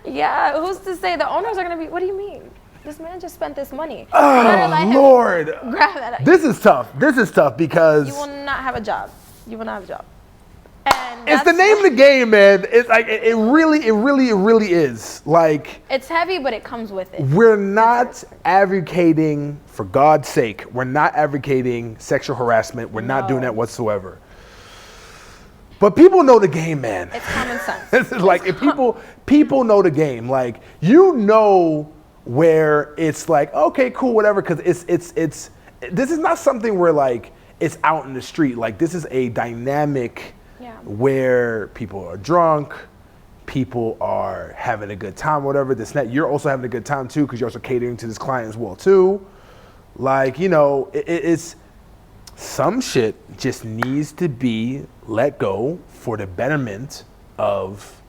Speaker 1: Yeah, who's to say? The owners are gonna be, what do you mean? This man just spent this money.
Speaker 2: Oh, Lord.
Speaker 1: Grab that.
Speaker 2: This is tough because
Speaker 1: you will not have a job. You will not have a job. And
Speaker 2: it's the name of the game, man. It's like it really is. Like,
Speaker 1: it's heavy, but it comes with it.
Speaker 2: We're not advocating, for God's sake, we're not advocating sexual harassment. We're not doing that whatsoever. But people know the game, man.
Speaker 1: It's common sense.
Speaker 2: This is like if people know the game. Like, you know where it's like, okay, cool, whatever, because it's this is not something where like it's out in the street. Like, this is a dynamic where people are drunk, people are having a good time, whatever. You're also having a good time too, because you're also catering to this client as well too. Like, you know, it's some shit just needs to be let go for the betterment of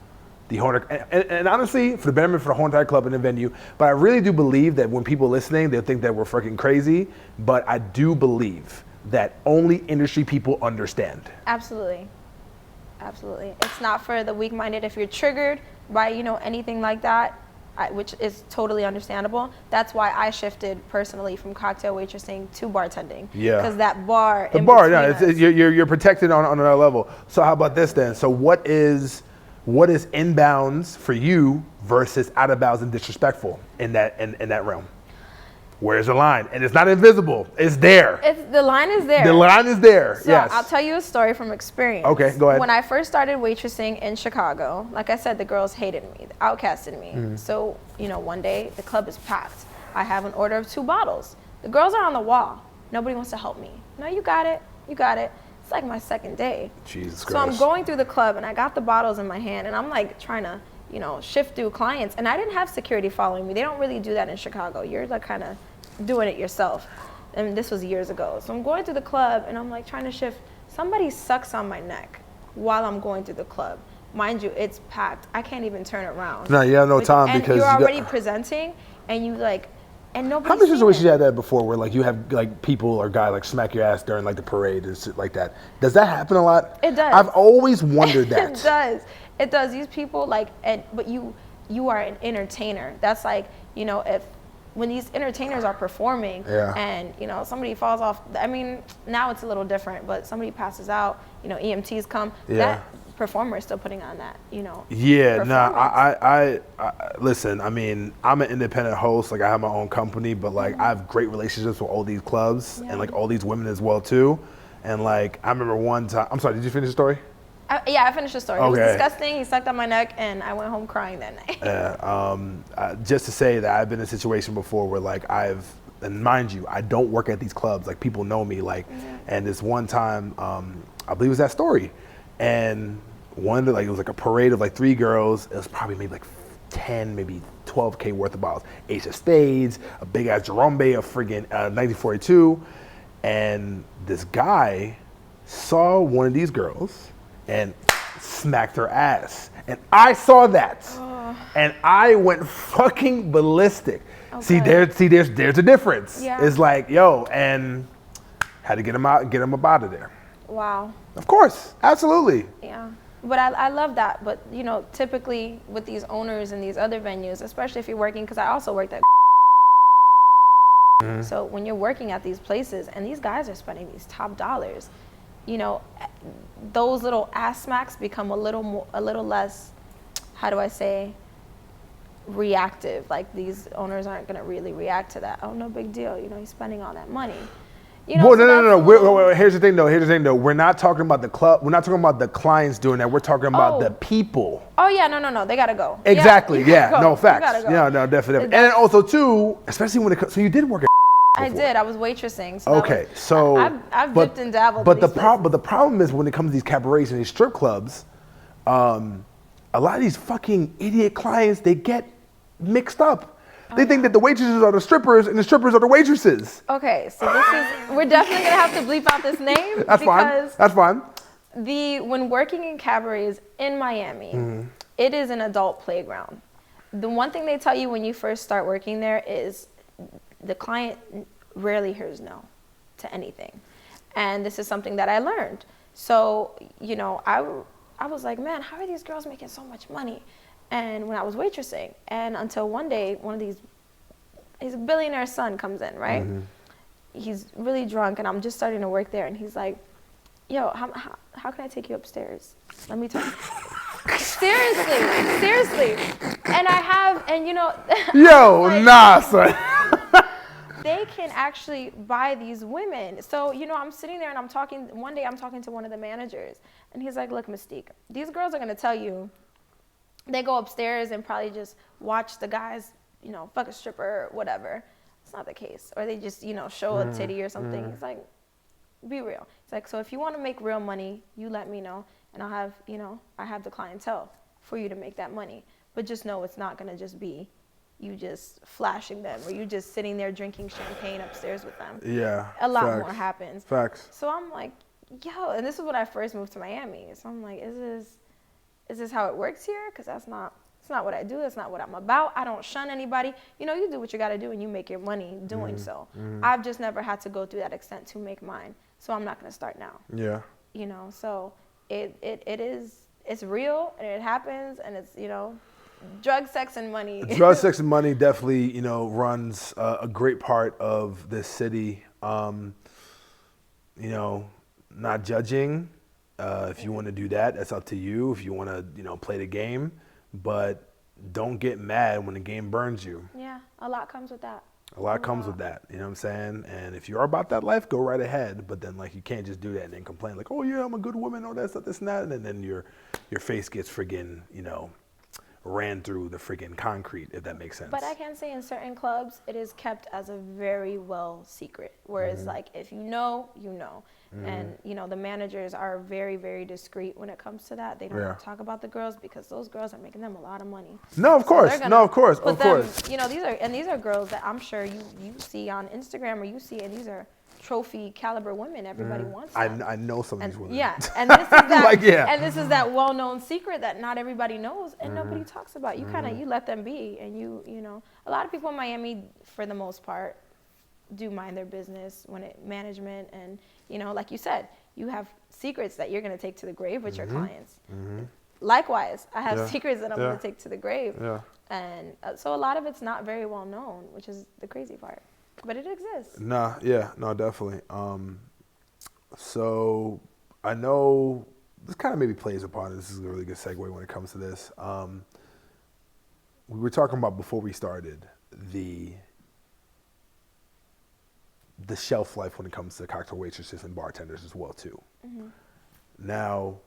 Speaker 2: the whole, and honestly, for the betterment for the whole entire club and the venue. But I really do believe that when people listening, they'll think that we're fucking crazy. But I do believe that only industry people understand.
Speaker 1: Absolutely. Absolutely. It's not for the weak-minded. If you're triggered by, you know, anything like that, which is totally understandable, that's why I shifted personally from cocktail waitressing to bartending. Yeah. Because that bar.
Speaker 2: You're protected on another level. So how about this then? So what is inbounds for you versus out of bounds and disrespectful in that realm? Where's the line? And it's not invisible. It's there.
Speaker 1: The line is there.
Speaker 2: The line is there.
Speaker 1: So
Speaker 2: yes.
Speaker 1: I'll tell you a story from experience.
Speaker 2: Okay, go ahead.
Speaker 1: When I first started waitressing in Chicago, like I said, the girls hated me, outcasted me. Mm-hmm. So, you know, one day the club is packed. I have an order of 2 bottles. The girls are on the wall. Nobody wants to help me. No, you got it. You got it. It's like my second day.
Speaker 2: Jesus Christ.
Speaker 1: So I'm going through the club and I got the bottles in my hand and I'm like trying to, you know, shift through clients. And I didn't have security following me. They don't really do that in Chicago. You're like kind of doing it yourself. And this was years ago. So I'm going through the club and I'm like trying to shift somebody sucks on my neck while I'm going through the club. Mind you, it's packed. I can't even turn around.
Speaker 2: No, you have no time
Speaker 1: and
Speaker 2: because
Speaker 1: you're already presenting, and you like, and nobody.
Speaker 2: How many situations you had that before where like you have like people or guy like smack your ass during like the parade and shit like that? Does that happen a lot?
Speaker 1: It does.
Speaker 2: I've always wondered that.
Speaker 1: It does. It does. These people like, but you are an entertainer. That's like, when these entertainers are performing and somebody falls off. I mean, now it's a little different, but somebody passes out. EMTs come. That performer is still putting on that.
Speaker 2: Yeah. Nah. I listen. I mean, I'm an independent host. Like I have my own company, but like I have great relationships with all these clubs and like all these women as well too. And like I remember one time. I'm sorry. Did you finish the story?
Speaker 1: Yeah, I finished the story.
Speaker 2: Okay.
Speaker 1: It was disgusting. He sucked on my neck, and I went home crying that night.
Speaker 2: Just to say that I've been in a situation before where like and mind you, I don't work at these clubs. Like people know me. Like, and this one time, I believe it was that story, and it was like a parade of like 3 girls. It was probably maybe like 10, maybe 12K worth of bottles. Ace of Spades, a big ass Jerombe, a friggin' 1942, and this guy saw one of these girls and smacked her ass. And I saw that. And I went fucking ballistic. Okay. See, there's a difference. Yeah. It's like, and had to get him up out of there.
Speaker 1: Wow.
Speaker 2: Of course, absolutely.
Speaker 1: Yeah. But I love that. But, typically with these owners and these other venues, especially if you're working, because I also worked at so when you're working at these places and these guys are spending these top dollars, those little ass smacks become a little less, how do I say, reactive. Like these owners aren't going to really react to that. Oh, no big deal. He's spending all that money.
Speaker 2: Well, no. Here's the thing, though. We're not talking about the club. We're not talking about the clients doing that. We're talking about the people.
Speaker 1: Oh, yeah. No. They got to go.
Speaker 2: Exactly. Yeah.
Speaker 1: Go.
Speaker 2: No, facts.
Speaker 1: Go.
Speaker 2: Yeah, no, definitely. And then also, too, especially when it comes, so you did work at
Speaker 1: I did. I was waitressing. So
Speaker 2: okay, so
Speaker 1: I've dipped and dabbled.
Speaker 2: But the problem is when it comes to these cabarets and these strip clubs, a lot of these fucking idiot clients, they get mixed up. They think that the waitresses are the strippers and the strippers are the waitresses.
Speaker 1: Okay, so we're definitely gonna have to bleep out this name.
Speaker 2: That's fine.
Speaker 1: When working in cabarets in Miami, it is an adult playground. The one thing they tell you when you first start working there is the client rarely hears no to anything. And this is something that I learned. So, I was like, man, how are these girls making so much money? And when I was waitressing, and until one day, his billionaire son comes in, right? He's really drunk, and I'm just starting to work there, and he's like, yo, how can I take you upstairs? Let me talk. Seriously. And
Speaker 2: yo, nah, son.
Speaker 1: They can actually buy these women. So, I'm sitting there and one day I'm talking to one of the managers, and he's like, look, Mystique, these girls are going to tell you, they go upstairs and probably just watch the guys, fuck a stripper or whatever. It's not the case. Or they just, show a titty or something. It's like, be real. It's like, so if you want to make real money, you let me know, and I'll have, I have the clientele for you to make that money. But just know it's not going to just be you just flashing them or you just sitting there drinking champagne upstairs with them.
Speaker 2: Yeah.
Speaker 1: A lot more happens.
Speaker 2: Facts.
Speaker 1: So I'm like, yo, and this is when I first moved to Miami. So I'm like, is this how it works here? Because it's not what I do. That's not what I'm about. I don't shun anybody. You do what you got to do and you make your money doing so. I've just never had to go through that extent to make mine. So I'm not going to start now.
Speaker 2: Yeah.
Speaker 1: So it's real and it happens and it's, drug, sex, and money.
Speaker 2: Drug, sex, and money definitely, runs a great part of this city. Not judging. If you want to do that, that's up to you. If you want to, play the game, but don't get mad when the game burns you.
Speaker 1: Yeah, a lot comes with that.
Speaker 2: A lot comes with that, you know what I'm saying? And if you are about that life, go right ahead. But then, you can't just do that and then complain like, oh, yeah, I'm a good woman, all that stuff, this and that. And then your face gets friggin', ran through the friggin' concrete, if that makes sense.
Speaker 1: But I can say in certain clubs, it is kept as a very well secret. Whereas, if you know, you know. And, the managers are very, very discreet when it comes to that. They don't talk about the girls because those girls are making them a lot of money.
Speaker 2: No, of course. Of course.
Speaker 1: These are girls that I'm sure you see on Instagram or you see, and these are trophy caliber women. Everybody wants them.
Speaker 2: I know some of these women.
Speaker 1: Yeah, and this is that.
Speaker 2: Like, yeah.
Speaker 1: And this is that well-known secret that not everybody knows and nobody talks about. You kind of you let them be, and you know, a lot of people in Miami, for the most part, do mind their business when it management and you know, like you said, you have secrets that you're gonna take to the grave with your clients. Likewise, I have secrets that I'm gonna take to the grave.
Speaker 2: Yeah.
Speaker 1: And so a lot of it's not very well known, which is the crazy part. But it exists.
Speaker 2: No, definitely. So I know this kind of maybe plays upon it. This is a really good segue when it comes to this. We were talking about before we started the shelf life when it comes to cocktail waitresses and bartenders as well too. Now,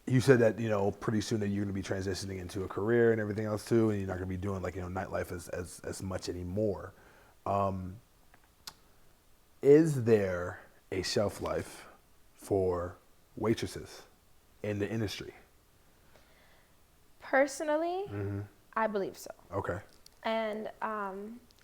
Speaker 2: you said that, you know, pretty soon that you're going to be transitioning into a career and everything else too, and you're not going to be doing like, you know, nightlife as much anymore. Is there a shelf life for waitresses in the industry?
Speaker 1: Personally, I believe so.
Speaker 2: Okay.
Speaker 1: And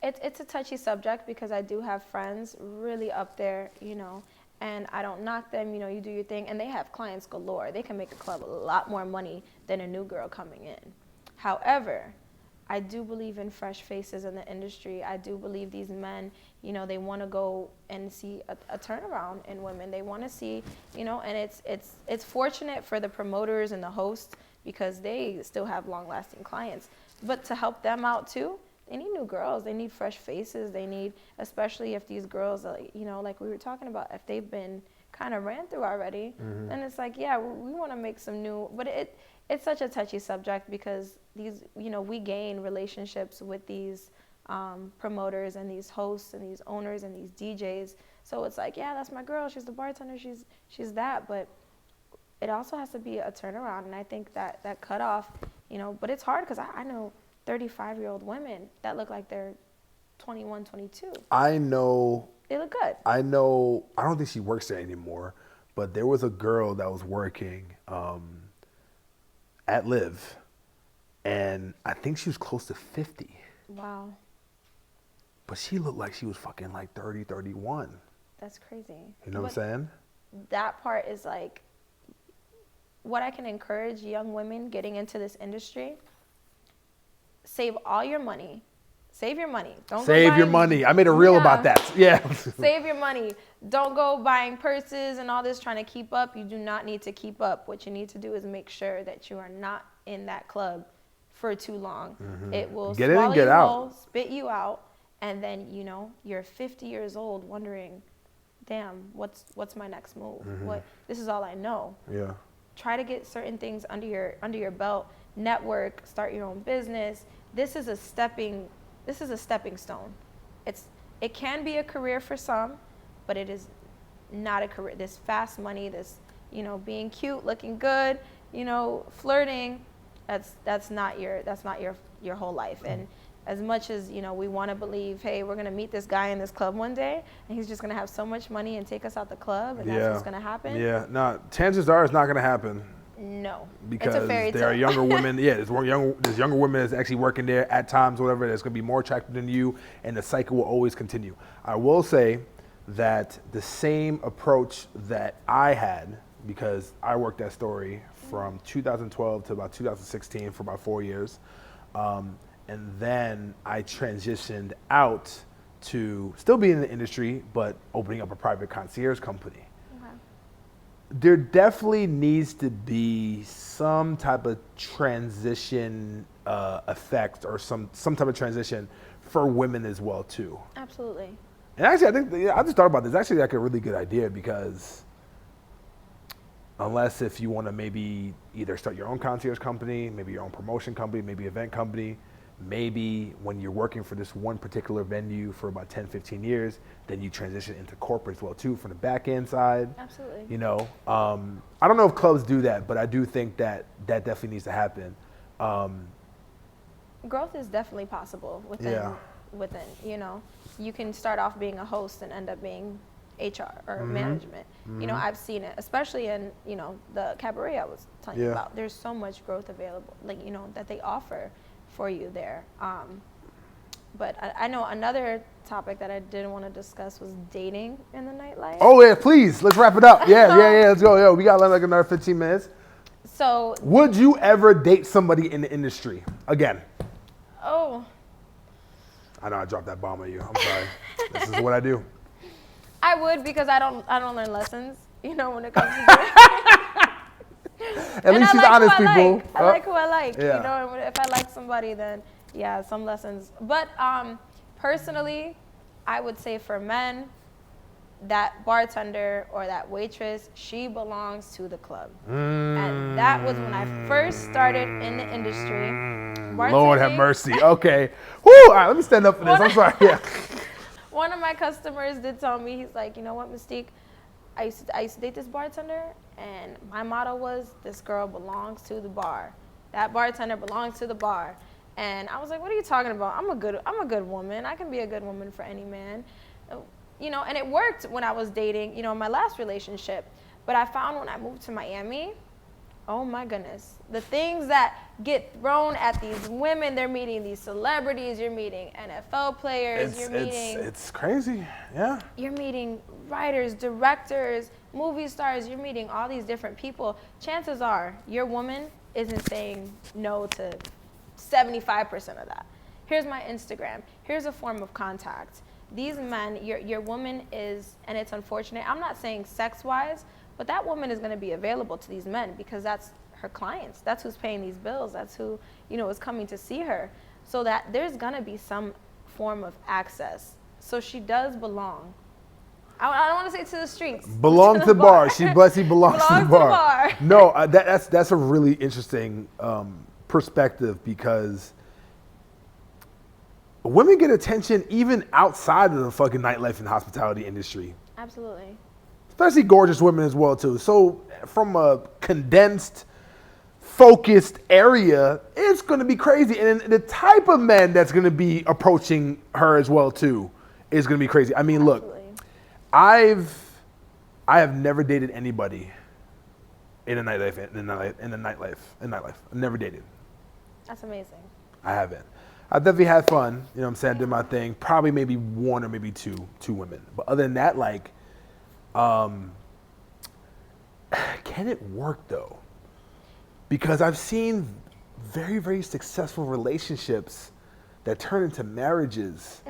Speaker 1: it's a touchy subject because I do have friends really up there, you know, and I don't knock them, you know, you do your thing, and they have clients galore. They can make a club a lot more money than a new girl coming in. However, I do believe in fresh faces in the industry. I do believe these men, you know, they want to go and see a turnaround in women. They want to see, you know, and it's fortunate for the promoters and the hosts because they still have long-lasting clients. But to help them out too, they need new girls. They need fresh faces. They need, especially if these girls, you know, like we were talking about, if they've been kind of ran through already, then it's like, yeah, we want to make some new, but it's such a touchy subject because these, you know, we gain relationships with these promoters and these hosts and these owners and these DJs. So it's like, yeah, that's my girl. She's the bartender. She's that. But it also has to be a turnaround. And I think that cutoff, you know, but it's hard because I know 35-year-old women that look like they're 21, 22.
Speaker 2: I know.
Speaker 1: They look good.
Speaker 2: I know. I don't think she works there anymore, but there was a girl that was working at Live, and I think she was close to 50.
Speaker 1: Wow.
Speaker 2: But she looked like she was fucking like 30, 31.
Speaker 1: That's crazy.
Speaker 2: You know what I'm saying?
Speaker 1: That part is like what I can encourage young women getting into this industry. Save all your money. Save your money. Don't
Speaker 2: save your money. I made a reel about that. Yeah.
Speaker 1: Save your money. Don't go buying purses and all this trying to keep up. You do not need to keep up. What you need to do is make sure that you are not in that club for too long. It will
Speaker 2: get in and get out.
Speaker 1: Spit you out, and then you know you're 50 years old wondering, damn, what's my next move? This is all I know.
Speaker 2: Yeah.
Speaker 1: Try to get certain things under your belt. Network, start your own business. This is a stepping stone. It can be a career for some, but it is not a career. This fast money, this, you know, being cute, looking good, you know, flirting, that's not your whole life. And as much as, you know, we want to believe, hey, we're going to meet this guy in this club one day and he's just going to have so much money and take us out the club and that's what's going to happen.
Speaker 2: Yeah. No, chances are it's not going to happen.
Speaker 1: No,
Speaker 2: because
Speaker 1: it's a fairy tale.
Speaker 2: There are younger women. Yeah, there's younger women that's actually working there at times, whatever. That's going to be more attractive than you, and the cycle will always continue. I will say that the same approach that I had, because I worked that story from 2012 to about 2016 for about 4 years, and then I transitioned out to still be in the industry, but opening up a private concierge company. There definitely needs to be some type of transition effect or some type of transition for women as well too.
Speaker 1: Absolutely.
Speaker 2: And actually, I think I just thought about this. Actually, like a really good idea because unless if you want to maybe either start your own concierge company, maybe your own promotion company, maybe event company, maybe when you're working for this one particular venue for about 10, 15 years, then you transition into corporate as well too from the back end side.
Speaker 1: Absolutely.
Speaker 2: You know, I don't know if clubs do that, but I do think that definitely needs to happen.
Speaker 1: Growth is definitely possible within, you know, you can start off being a host and end up being HR or management. You know, I've seen it, especially in, you know, the cabaret I was telling you about. There's so much growth available, like, you know, that they offer for you there. But I know another topic that I didn't want to discuss was dating in the nightlife.
Speaker 2: Oh yeah, please, let's wrap it up. Yeah, let's go. Yo, we got like another 15 minutes.
Speaker 1: So,
Speaker 2: would you ever date somebody in the industry again?
Speaker 1: Oh.
Speaker 2: I know I dropped that bomb on you. I'm sorry. This is what I do.
Speaker 1: I would, because I don't learn lessons, you know, when it comes to dating.
Speaker 2: At least she's honest, people.
Speaker 1: I like who I like.
Speaker 2: Yeah.
Speaker 1: You know, and if I like somebody, then yeah, some lessons. But personally, I would say for men, that bartender or that waitress, she belongs to the club. And that was when I first started in the industry.
Speaker 2: Lord have mercy. Okay. Woo! All right, let me stand up for this. I'm sorry. Yeah.
Speaker 1: One of my customers did tell me, he's like, you know what, Mystique? I used to date this bartender, and my motto was, this girl belongs to the bar. That bartender belongs to the bar. And I was like, what are you talking about? I'm a good woman. I can be a good woman for any man. You know, and it worked when I was dating, you know, my last relationship. But I found when I moved to Miami, oh my goodness, the things that get thrown at these women, they're meeting these celebrities, you're meeting NFL players,
Speaker 2: it's crazy, yeah.
Speaker 1: You're meeting writers, directors, movie stars, you're meeting all these different people. Chances are your woman isn't saying no to 75% of that. Here's my Instagram. Here's a form of contact. These men, your woman is, and it's unfortunate, I'm not saying sex-wise, but that woman is going to be available to these men because that's her clients. That's who's paying these bills. That's who, you know, is coming to see her. So that there's going to be some form of access. So she does belong. I don't want to say to the streets.
Speaker 2: Belong to the bar. She belongs to the bar. No, that's a really interesting perspective, because women get attention even outside of the fucking nightlife and hospitality industry.
Speaker 1: Absolutely.
Speaker 2: Especially gorgeous women as well too. So from a condensed, focused area, it's going to be crazy. And the type of men that's going to be approaching her as well too is going to be crazy. I mean, look, I have never dated anybody in the nightlife. I've never dated.
Speaker 1: That's amazing.
Speaker 2: I haven't. I definitely had fun. You know what I'm saying? I did my thing. Probably maybe one or maybe two women. But other than that, like, can it work though? Because I've seen very, very successful relationships that turn into marriages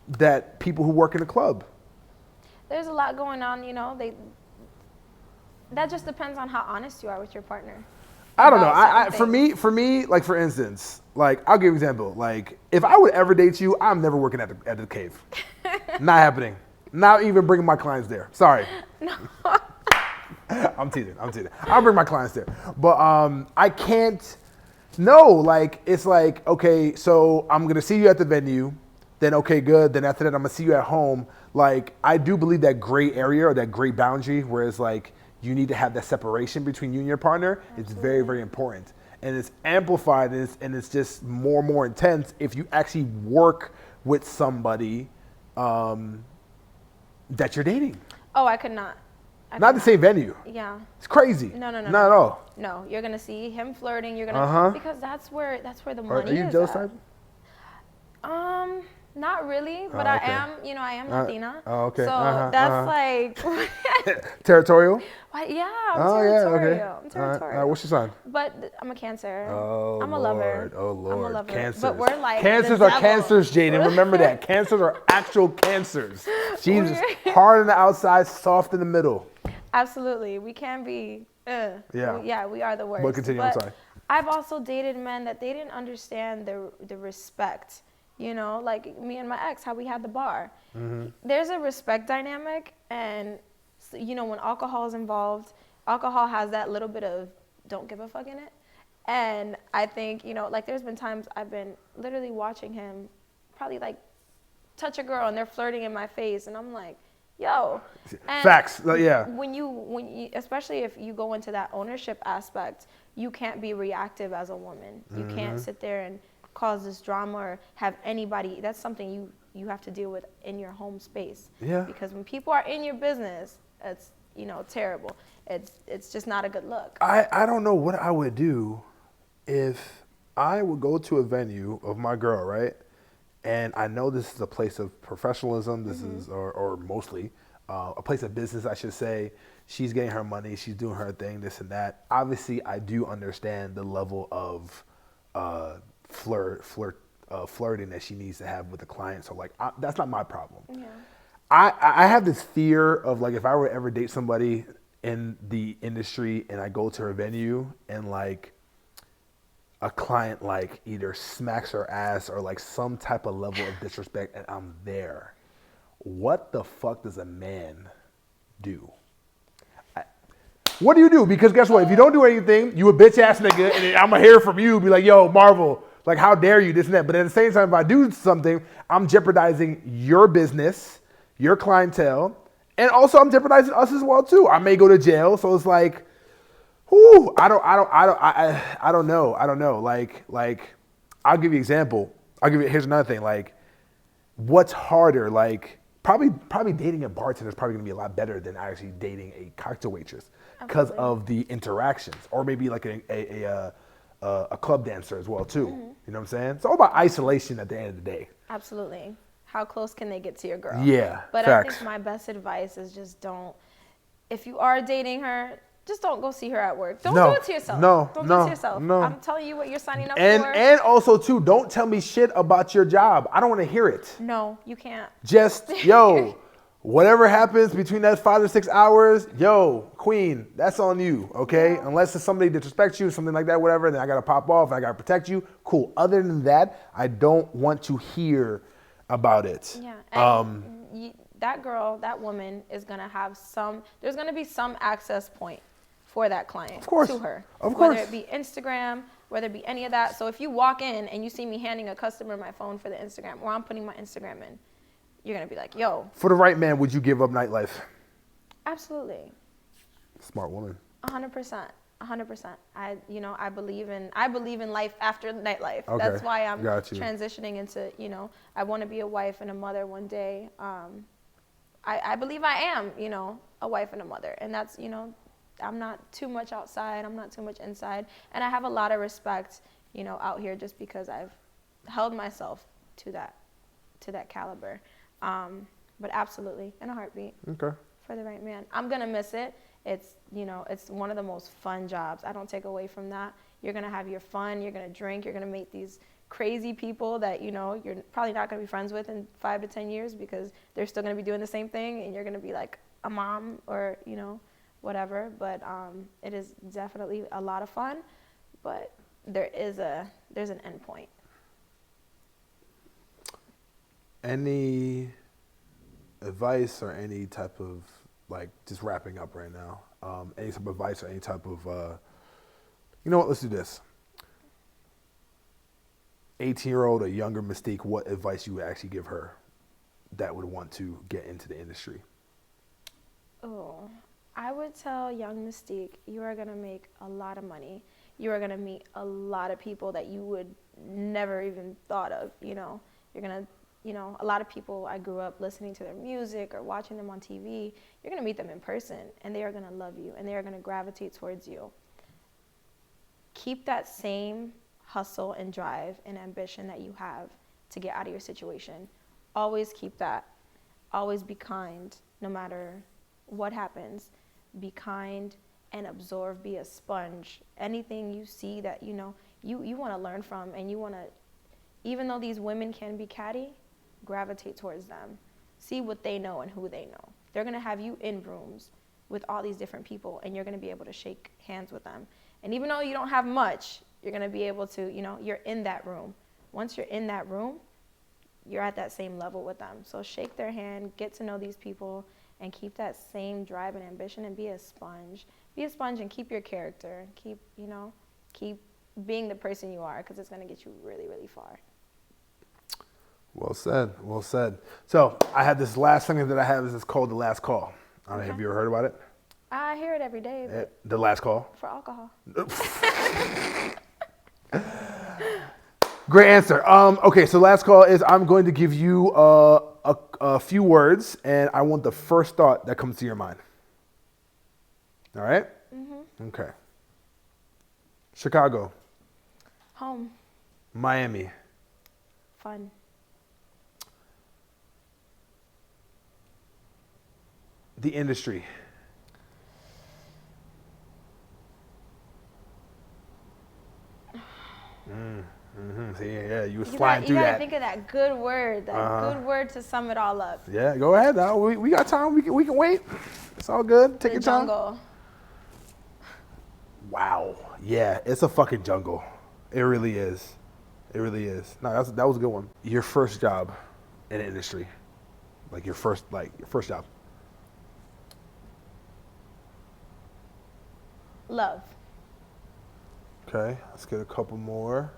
Speaker 2: that people who work in a club.
Speaker 1: There's a lot going on, you know. That just depends on how honest you are with your partner.
Speaker 2: I don't know. For me, like for instance, like I'll give you an example. Like if I would ever date you, I'm never working at the cave. Not happening. Not even bringing my clients there. Sorry.
Speaker 1: No.
Speaker 2: I'm teasing. I'll bring my clients there. But I can't. No, like it's like, okay, so I'm gonna see you at the venue. Then okay, good. Then after that, I'm gonna see you at home. Like I do believe that gray area or that gray boundary, where it's like you need to have that separation between you and your partner. Absolutely. It's very, very important. And it's amplified and it's just more and more intense if you actually work with somebody that you're dating.
Speaker 1: Oh, I could not.
Speaker 2: Not the same venue.
Speaker 1: Yeah.
Speaker 2: It's crazy.
Speaker 1: No.
Speaker 2: Not at all.
Speaker 1: No, you're gonna see him flirting. You're gonna because that's where the money is.
Speaker 2: Are you jealous type?
Speaker 1: Not really, but
Speaker 2: okay.
Speaker 1: I am Latina.
Speaker 2: Okay.
Speaker 1: So that's like
Speaker 2: territorial.
Speaker 1: Yeah, I'm territorial.
Speaker 2: Okay.
Speaker 1: I'm territorial.
Speaker 2: What's your sign?
Speaker 1: But I'm a Cancer.
Speaker 2: Oh,
Speaker 1: I'm a lover.
Speaker 2: Oh Lord.
Speaker 1: I'm a lover.
Speaker 2: Cancers.
Speaker 1: But we're like
Speaker 2: cancers are cancers, Jaden. Remember that. Cancers are actual cancers. Jesus, hard on the outside, soft in the middle.
Speaker 1: Absolutely, we can be. Yeah, we are the worst.
Speaker 2: But continue. I'm sorry.
Speaker 1: I've also dated men that they didn't understand the respect. You know, like me and my ex, how we had the bar. Mm-hmm. There's a respect dynamic, and you know, when alcohol is involved, alcohol has that little bit of don't give a fuck in it. And I think, you know, like there's been times I've been literally watching him probably like touch a girl and they're flirting in my face, and I'm like, yo. And
Speaker 2: facts. Yeah.
Speaker 1: When you, especially if you go into that ownership aspect, you can't be reactive as a woman. You can't sit there and cause this drama or have anybody. That's something you have to deal with in your home space.
Speaker 2: Yeah.
Speaker 1: Because when people are in your business, it's, you know, terrible. It's just not a good look.
Speaker 2: I don't know what I would do if I would go to a venue of my girl, right? And I know this is a place of professionalism. This is, or mostly, a place of business, I should say. She's getting her money. She's doing her thing, this and that. Obviously, I do understand the level of flirting that she needs to have with the client. So, like, that's not my problem.
Speaker 1: Yeah.
Speaker 2: I have this fear of, like, if I were to ever date somebody in the industry and I go to her venue and, like, a client, like, either smacks her ass or, like, some type of level of disrespect and I'm there. What the fuck does a man do? What do you do? Because guess what? If you don't do anything, you a bitch ass nigga, and I'm gonna hear from you, be like, yo, Marvel, like, how dare you, this and that. But at the same time, if I do something, I'm jeopardizing your business, your clientele, and also I'm jeopardizing us as well too. I may go to jail, so it's like, whoo, I don't know. Like, I'll give you an example. Here's another thing. Like, what's harder? Like, probably dating a bartender is probably gonna be a lot better than actually dating a cocktail waitress because of the interactions, or maybe like a club dancer as well too. You know what I'm saying? It's all about isolation at the end of the day.
Speaker 1: Absolutely. How close can they get to your girl?
Speaker 2: Yeah,
Speaker 1: but
Speaker 2: facts.
Speaker 1: I think my best advice is just don't. If you are dating her, just don't go see her at work. Don't do it to yourself. Don't do it to yourself. I'm telling you what you're signing up for.
Speaker 2: And also too, don't tell me shit about your job. I don't want to hear it.
Speaker 1: No, you can't.
Speaker 2: Just, yo, whatever happens between that 5 to 6 hours, yo, queen, that's on you, okay? Yeah. Unless it's somebody disrespects you, something like that, whatever, then I got to pop off, I got to protect you. Cool. Other than that, I don't want to hear about it.
Speaker 1: Yeah. And that girl, that woman is going to have there's going to be some access point for that client to her.
Speaker 2: Of course.
Speaker 1: Whether it be Instagram, whether it be any of that. So if you walk in and you see me handing a customer my phone for the Instagram, or I'm putting my Instagram in, you're going to be like, yo.
Speaker 2: For the right man, would you give up nightlife?
Speaker 1: Absolutely.
Speaker 2: Smart woman.
Speaker 1: 100%. 100%. I believe in life after nightlife.
Speaker 2: Okay.
Speaker 1: That's why I'm transitioning into, I want to be a wife and a mother one day. I believe I am, a wife and a mother. And that's, I'm not too much outside. I'm not too much inside. And I have a lot of respect, out here just because I've held myself to that caliber. But absolutely, in a heartbeat.
Speaker 2: Okay.
Speaker 1: For the right man. I'm going to miss it. It's, it's one of the most fun jobs. I don't take away from that. You're going to have your fun. You're going to drink. You're going to meet these crazy people that, you're probably not going to be friends with in 5 to 10 years because they're still going to be doing the same thing and you're going to be like a mom or, whatever. But it is definitely a lot of fun, but there's an end point.
Speaker 2: Any advice or any type of, like, just wrapping up right now, any type of advice or any type of, you know what, let's do this. 18-year-old or younger Mystique, what advice you would actually give her that would want to get into the industry?
Speaker 1: Oh, I would tell young Mystique, you are going to make a lot of money. You are going to meet a lot of people that you would never even thought of, You're going to, a lot of people I grew up listening to their music or watching them on TV. You're going to meet them in person, and they are going to love you, and they are going to gravitate towards you. Keep that same hustle and drive and ambition that you have to get out of your situation. Always keep that. Always be kind, no matter what happens. Be kind and absorb, be a sponge. Anything you see that, you want to learn from, and you want to, even though these women can be catty, gravitate towards them. See what they know and who they know. They're going to have you in rooms with all these different people, and you're going to be able to shake hands with them. And even though you don't have much, you're going to be able to, you're in that room. Once you're in that room, you're at that same level with them. So shake their hand, get to know these people, and keep that same drive and ambition, and be a sponge. Be a sponge and keep your character. Keep being the person you are, because it's going to get you really, really far.
Speaker 2: Well said. Well said. So I have this last thing that I have is called The Last Call. I don't know, have you ever heard about it?
Speaker 1: I hear it every day. But
Speaker 2: The Last Call?
Speaker 1: For alcohol.
Speaker 2: Great answer. Okay, so last call is I'm going to give you a few words, and I want the first thought that comes to your mind. All right? Mm-hmm. Okay. Chicago.
Speaker 1: Home.
Speaker 2: Miami.
Speaker 1: Fun.
Speaker 2: the industry. See, yeah, you was flying through that.
Speaker 1: You gotta think of that good word, good word to sum it all up.
Speaker 2: Yeah, go ahead now. We got time. We can wait. It's all good. Take your time.
Speaker 1: Jungle.
Speaker 2: Wow. Yeah, it's a fucking jungle. It really is. It really is. No, that was a good one. Your first job in the industry, like your first job.
Speaker 1: Love.
Speaker 2: Okay, let's get a couple more.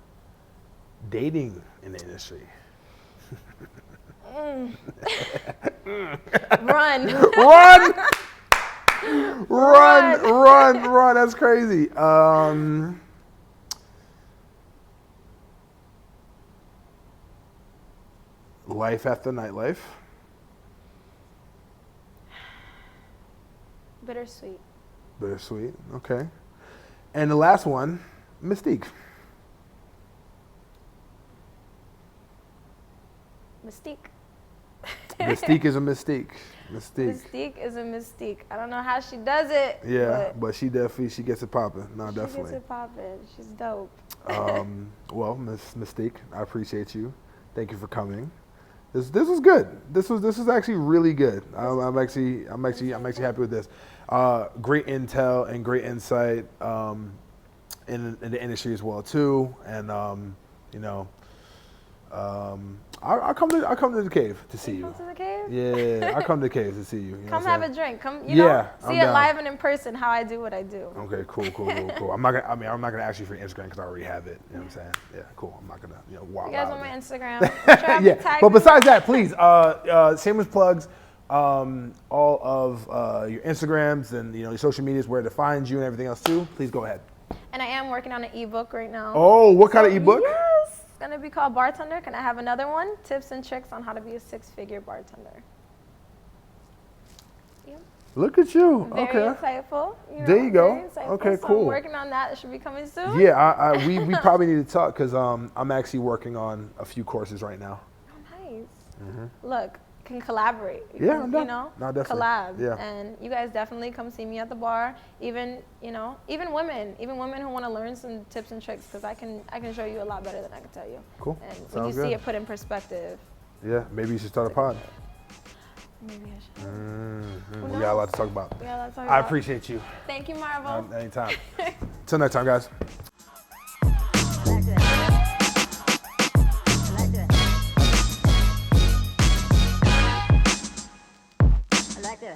Speaker 2: Dating in the industry.
Speaker 1: Run.
Speaker 2: Run. That's crazy. Life after nightlife.
Speaker 1: Bittersweet.
Speaker 2: Bittersweet. Okay. And the last one, Mystique.
Speaker 1: Mystique.
Speaker 2: Mystique is a mystique.
Speaker 1: Mystique is a mystique. I don't know how she does it.
Speaker 2: Yeah, but she gets it popping. No, definitely.
Speaker 1: She gets it popping. She's dope.
Speaker 2: Well, Miss Mystique, I appreciate you. Thank you for coming. This was good. This was actually really good. I'm actually happy with this. Great intel and great insight in the industry as well too. And I'll come to the cave to see you.
Speaker 1: Come to the cave?
Speaker 2: Yeah, I'll come to the cave to see you.
Speaker 1: Come have a drink. Come, see
Speaker 2: I'm
Speaker 1: it
Speaker 2: down.
Speaker 1: live and in person how I do what I do.
Speaker 2: Okay, cool. I'm not gonna ask you for your Instagram because I already have it. You know what I'm saying? Yeah, cool. I'm not gonna wild
Speaker 1: You guys
Speaker 2: out
Speaker 1: on my
Speaker 2: there.
Speaker 1: Instagram?
Speaker 2: Yeah, but besides that, please, shameless plugs. All of your Instagrams and your social medias, where to find you and everything else too. Please go ahead.
Speaker 1: And I am working on an ebook right now.
Speaker 2: Oh, what kind of ebook?
Speaker 1: Yes, it's gonna be called Bartender. Can I have another one? Tips and tricks on how to be a 6-figure bartender. Yep.
Speaker 2: Look at you.
Speaker 1: Very
Speaker 2: okay.
Speaker 1: insightful.
Speaker 2: There you go.
Speaker 1: Very insightful.
Speaker 2: Okay,
Speaker 1: So
Speaker 2: cool.
Speaker 1: I'm working on that. It should be coming soon.
Speaker 2: Yeah, we probably need to talk because I'm actually working on a few courses right now.
Speaker 1: Oh, nice. Mm-hmm. Look, can collaborate.
Speaker 2: Yeah, I'm done.
Speaker 1: No,
Speaker 2: definitely.
Speaker 1: Collab.
Speaker 2: Yeah.
Speaker 1: And you guys definitely come see me at the bar. Even women who want to learn some tips and tricks, because I can show you a lot better than I can tell you.
Speaker 2: Cool.
Speaker 1: And when
Speaker 2: Sounds
Speaker 1: you see
Speaker 2: good.
Speaker 1: it put in perspective.
Speaker 2: Yeah, maybe you should start a pod.
Speaker 1: Maybe I should.
Speaker 2: We got a lot to talk about.
Speaker 1: We got a lot to talk
Speaker 2: I
Speaker 1: about.
Speaker 2: appreciate you.
Speaker 1: Thank you, Marvel.
Speaker 2: Anytime. Till next time, guys.